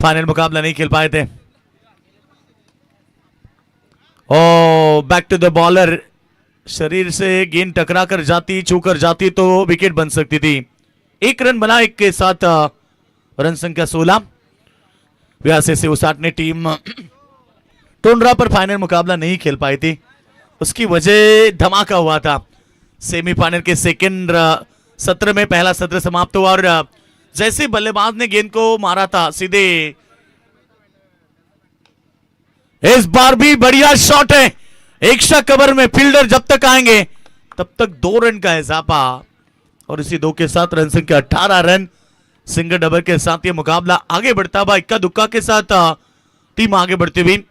फाइनल मुकाबला नहीं खेल पाए थे। ओ बैक टू द बॉलर, शरीर से गेंद टकरा कर जाती, छूकर जाती तो विकेट बन सकती थी। 1 रन बना, 1 के साथ रन संख्या 16। वीआरसीसी उसाट ने टीम टोंडरा पर फाइनल मुकाबला नहीं खेल पाई थी, उसकी वजह धमाका हुआ था। सेमीफाइनल के सेकंड सत्र में पहला सत्र समाप्त हुआ, और जैसे बल्लेबाज ने गेंद को मारा था सीधे, इस बार भी बढ़िया शॉट है, एक्स्ट्रा कवर में फील्डर जब तक आएंगे तब तक 2 रन का इजाफा, और इसी 2 के साथ रन संख्या 18 रन। सिंगल डबल के साथ ये मुकाबला आगे बढ़ता हुआ, इक्का दुक्का के साथ टीम आगे बढ़ती हुई।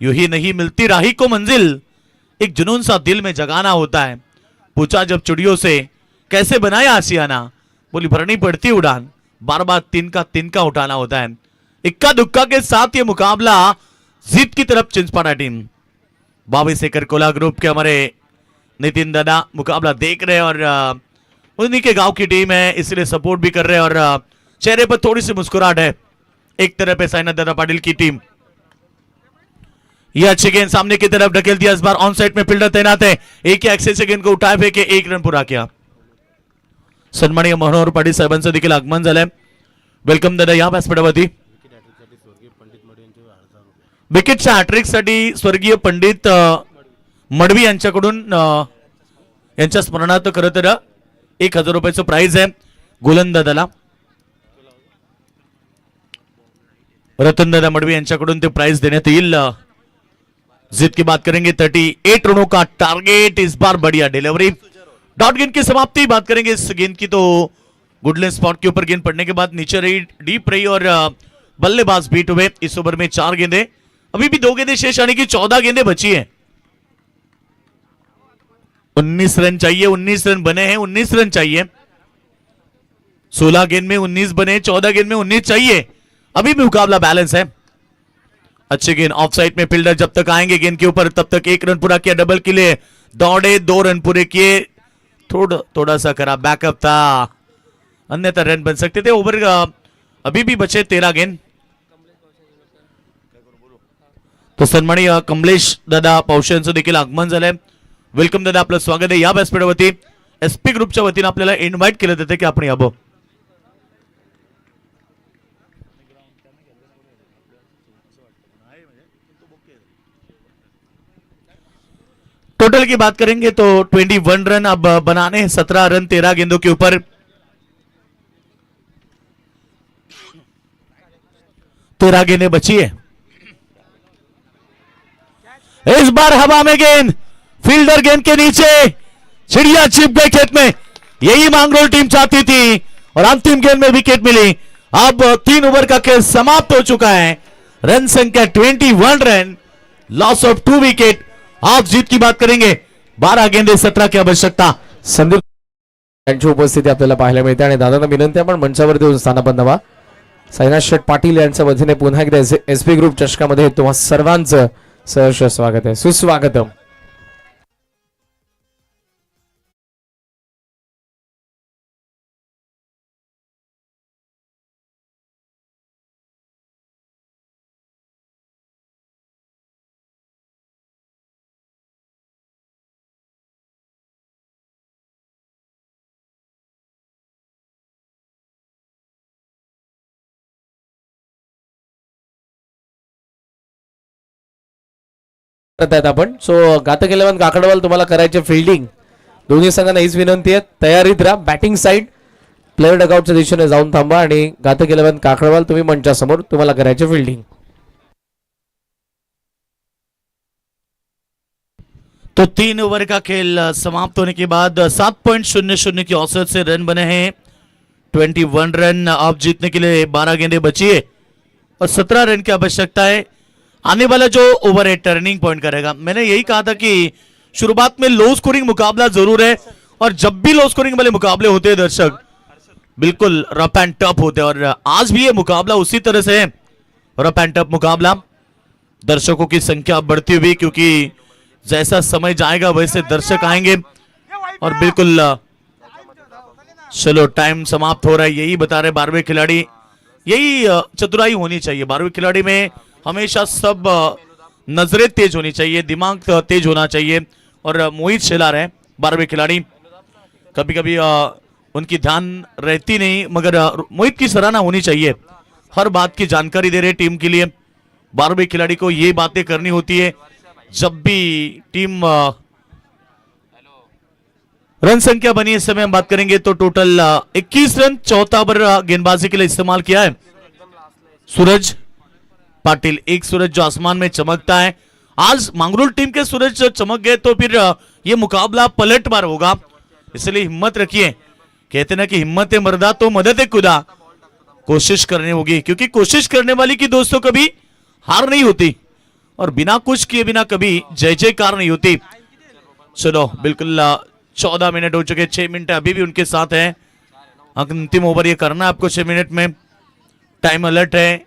यूं ही नहीं मिलती राही को मंजिल, एक जुनून सा दिल में जगाना होता है। पूछा जब चिड़ियों से कैसे बनाया आशियाना, बोली भरनी पड़ती उड़ान, बार बार तीन का उठाना होता है। इक्का दुक्का के साथ ये मुकाबला जीत की तरफ चिंचपाड़ा टीम 22 एकड़ कोला ग्रुप के हमारे नितिन दादा मुकाबला देख रहे हैं और उन्हीं के गांव की टीम है इसलिए सपोर्ट भी कर रहे हैं और चेहरे पर थोड़ी सी मुस्कुराहट है। एक तरफ है साइनाथ दादा पाटिल की टीम। यह अच्छी गेंद सामने की तरफ ढकेल दिया। इस बार ऑन साइड में फील्डर तैनात है। एक एक्सेस से गेंद को उठाए फेंके 1 रन पूरा किया। सन्माननीय मनोहर पाटील साहेबांचं देखील आगमन झालंय। वेलकम दादा या व्यासपीठावरती। विकेटच्या हॅट्रिक साठी स्वर्गीय पंडित मडवी यांच्याकडून यांच्या स्मरणार्थ खरं तर 1000 रुपयाचं प्राइज आहे गोलंदाजाला। रतनदादा मडवी यांच्याकडून ते प्राइज देण्यात येईल। जीत की बात करेंगे 38 रनों का टारगेट। इस बार बढ़िया डिलीवरी। डॉट गेंद की समाप्ति बात करेंगे इस गेंद की तो गुडलैंड स्पॉट के ऊपर गेंद पड़ने के बाद नीचे रही, डीप रही और बल्लेबाज बीट हुए। इस ओवर में 4 गेंदें, अभी भी 2 गेंदें शेष यानी कि 14 गेंदें बची हैं। 19 रन चाहिए, 19 रन बने हैं, 19 रन चाहिए। 16 गेंद में 19 बने, 14 गेंद में 19 चाहिए। अभी भी मुकाबला बैलेंस है। अच्छी गेंद ऑफ साइड में फील्डर जब तक आएंगे गेंद के ऊपर तब तक 1 रन पूरा किया। डबल के लिए दौड़े, 2 रन पूरे किए। थोड़ा सा खराब बैकअप था, अन्यथा रन बन सकते थे। ओवर अभी भी बचे 13 गेंद। तो सन्माननीय कमलेश दादा पावशे यांचं देखील आगमन झालंय। वेलकम दादा, आपलं स्वागत आहे या व्यासपीठावरती। एसपी ग्रुपच्या वतीने आपल्याला इन्व्हाइट केलं जातं की आपण यावं। टोटल की बात करेंगे तो 21 रन अब बनाने हैं। 17 रन 13 गेंदों के ऊपर। 13 गेंदें बची है। इस बार हवा में गेंद, फील्डर गेंद के नीचे, चिड़िया छिप गई खेत में। यही मांगरोल टीम चाहती थी और अंतिम गेंद में विकेट मिली। अब 3 ओवर का खेल समाप्त हो चुका है। रन संख्या 21 रन, लॉस ऑफ 2 विकेट। आप जीत की बात करेंगे 12 गेंदे 17 की आवश्यकता। संदीप यांची उपस्थिती आपल्याला पाहायला मिळते आणि दादांना विनंती आपण मंचावरती येऊन स्थानापन्न व्हा। साईनाथ शेठ पाटील यांच्या वतीने पुन्हा एकदा एसपी ग्रुप चषकामध्ये तुम्हा सर्वांचं सहर्ष स्वागत आहे, सुस्वागतम। आहेत आपण सो घातक 11 काकडवाल तुम्हाला करायचे फिल्डिंग। दोन्ही संघांना हीच विनंती आहे, तयारीत राहा। बॅटिंग साइड प्लेयर डगआउटच्या दिशेने जाऊन थांबा आणि घातक 11 काकडवाल तुम्ही मंचासमोर तुम्हाला करायचे फिल्डिंग। तो 3 ओवर का खेल समाप्त होने के बाद 7.00 की औसत से रन बने हैं। 21 रन। अब जीतने के लिए 12 गेंदें बची है और 17 रन की आवश्यकता है। आने वाला जो ओवर है टर्निंग पॉइंट करेगा। मैंने यही कहा था कि शुरुआत में लो स्कोरिंग मुकाबला जरूर है और जब भी लो स्कोरिंग वाले मुकाबले होते हैं दर्शक बिल्कुल रफ एंड टफ होते हैं और आज भी ये मुकाबला उसी तरह से है, रफ एंड टफ मुकाबला। दर्शकों की संख्या बढ़ती हुई क्योंकि जैसा समय जाएगा वैसे दर्शक आएंगे और बिल्कुल चलो टाइम समाप्त हो रहा है यही बता रहे 12वें खिलाड़ी। यही चतुराई होनी चाहिए 12वें खिलाड़ी में। हमेशा सब नजरें तेज होनी चाहिए, दिमाग तेज होना चाहिए और मोहित शेलार है 12वें खिलाड़ी। कभी कभी उनकी ध्यान रहती नहीं मगर मोहित की सराहना होनी चाहिए। हर बात की जानकारी दे रहे टीम के लिए। 12वें खिलाड़ी को ये बातें करनी होती है जब भी टीम रन संख्या बनी। इस समय हम बात करेंगे तो टोटल 21 रन 14 ओवर गेंदबाजी के लिए इस्तेमाल किया है। सूरज पाटिल, एक सूरज जो आसमान में चमकता है। आज मांगरोल टीम के सूरज चमक गए तो फिर ये मुकाबला पलटवार होगा, इसलिए हिम्मत रखिए। कहते ना कि हिम्मत है मर्दा तो मदद है खुदा। कोशिश करनी होगी क्योंकि कोशिश करने वाली की दोस्तों कभी हार नहीं होती और बिना कुछ किए बिना कभी जय जयकार नहीं होती। चलो बिल्कुल 14 मिनट हो चुके, 6 मिनट अभी भी उनके साथ हैं। अंतिम ओवर ये करना है आपको 6 मिनट में। टाइम अलर्ट है,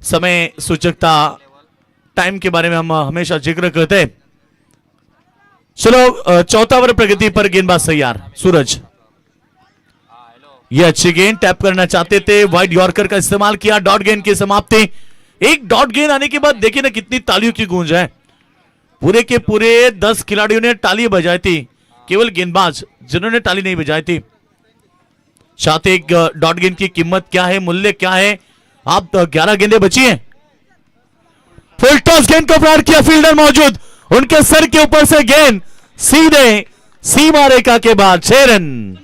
समय सूचकता टाइम के बारे में हम हमेशा जिक्र करते हैं। चलो चौथा ओवर प्रगति पर, गेंदबाज तैयार। सूरज, ये अच्छी गेंद टैप करना चाहते थे, वाइड यॉर्कर का इस्तेमाल किया, डॉट गेंद की समाप्ति। एक डॉट गेंद आने के बाद देखिए ना कितनी तालियों की गूंज है। पूरे के पूरे 10 खिलाड़ियों ने ताली बजाई थी, केवल गेंदबाज जिन्होंने ताली नहीं बजाई थी। साथ एक डॉट गेंद की कीमत क्या है, मूल्य क्या है? आप 11 गेंदें बची हैं। फुल टॉस गेंद को प्रहार किया, फील्डर मौजूद, उनके सर के ऊपर से गेंद सीधे सीमा रेखा के बाद 6 रन।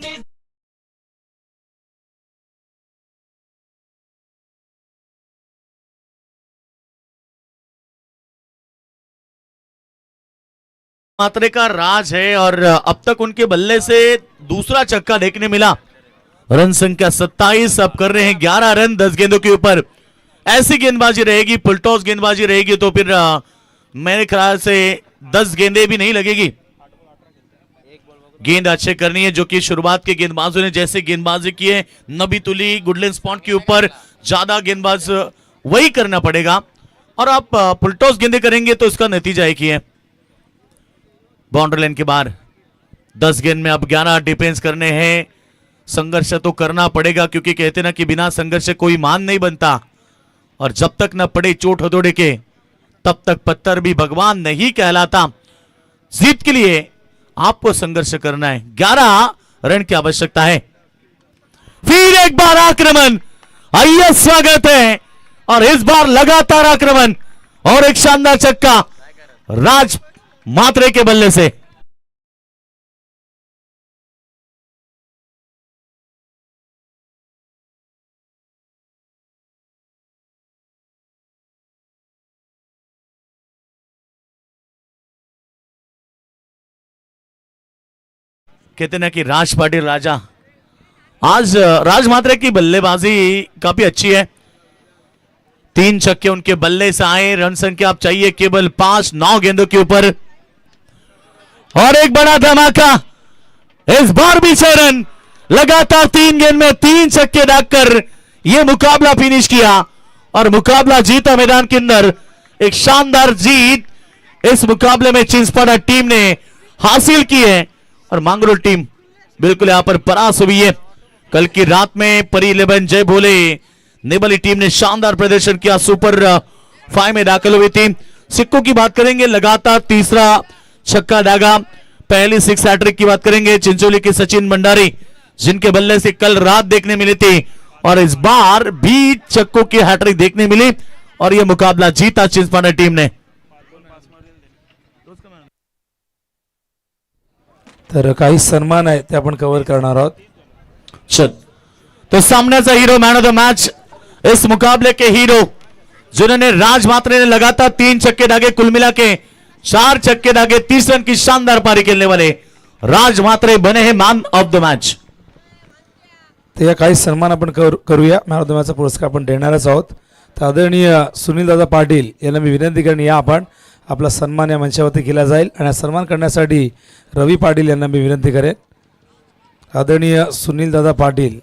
मात्रे का राज है और अब तक उनके बल्ले से दूसरा छक्का देखने मिला। रन संख्या 27, अब कर रहे हैं 11 रन 10 गेंदों के ऊपर। ऐसी गेंदबाजी रहेगी, फुलटॉस गेंदबाजी रहेगी तो फिर मेरे ख्याल से 10 गेंदें भी नहीं लगेगी। गेंद अच्छे करनी है, जो कि शुरुआत के गेंदबाजों ने जैसे गेंदबाजी की है, नबी तुली गुडलैंड स्पॉट के ऊपर ज्यादा गेंदबाज वही करना पड़ेगा। और आप फुलटॉस गेंदें करेंगे तो इसका नतीजा एक ही है, बाउंड्री लाइन के बाहर। 10 गेंद में अब 11 डिफेंस करने हैं। संघर्ष तो करना पड़ेगा, क्योंकि कहते ना कि बिना संघर्ष कोई मान नहीं बनता, और जब तक न पड़े चोट हथौड़े के तब तक पत्थर भी भगवान नहीं कहलाता। जीत के लिए आपको संघर्ष करना है। 11 रन की आवश्यकता है। फिर एक बार आक्रमण, आइए स्वागत है, और इस बार लगातार आक्रमण और एक शानदार छक्का राज मात्रे के बल्ले से। कहते ना कि राज पाटिल राजा, आज राज मात्रे की बल्लेबाजी काफी अच्छी है। 3 छक्के उनके बल्ले से आए। रन संख्या आप चाहिए केवल 5, 9 गेंदों के ऊपर, और एक बड़ा धमाका, इस बार भी 6 रन। लगातार 3 गेंद में 3 छक्के दागकर यह मुकाबला फिनिश किया और मुकाबला जीता मैदान के अंदर। एक शानदार जीत इस मुकाबले में चिंचपाड़ा टीम ने हासिल की है, और मांगरोल टीम बिल्कुल यहां पर परास्त हुई है। कल की रात में परी 11 जय भोले नेबली टीम ने शानदार प्रदर्शन किया, सुपर 5 में दाखिल हुई थी। सिक्कों की बात करेंगे, लगातार तीसरा छक्का दागा। पहली 6 हैट्रिक की बात करेंगे चिंचोली के सचिन भंडारी, जिनके बल्ले से कल रात देखने मिली थी, और इस बार भी छक्कों की हैट्रिक देखने मिली, और यह मुकाबला जीता चिंचपाड़ा टीम ने। तर काही सन्मान आहे ते आपण कव्हर करणार आहोत। चल, तो सामने hero, man of the match, इस मुकाबले के हीरो जिन्होंने राज मात्रे ने लगातार 3 छक्के दागे, कुल मिला के 4 छक्के दागे, 30 रन की शानदार पारी खेलने वाले राज मात्रे बने हैं मैन ऑफ द मैच। तर या काही सन्मान आपण करूया। मॅन ऑफ द मॅचचा पुरस्कार आपण देणारच आहोत। तर आदरणीय सुनील दादा पाटील यांना मी विनंती करेन, या आपण आपला सन्मान या मंचावरती केला जाईल, आणि सन्मान करण्यासाठी रवी पाटील यांना मी विनंती करेन। आदरणीय सुनील दादा पाटील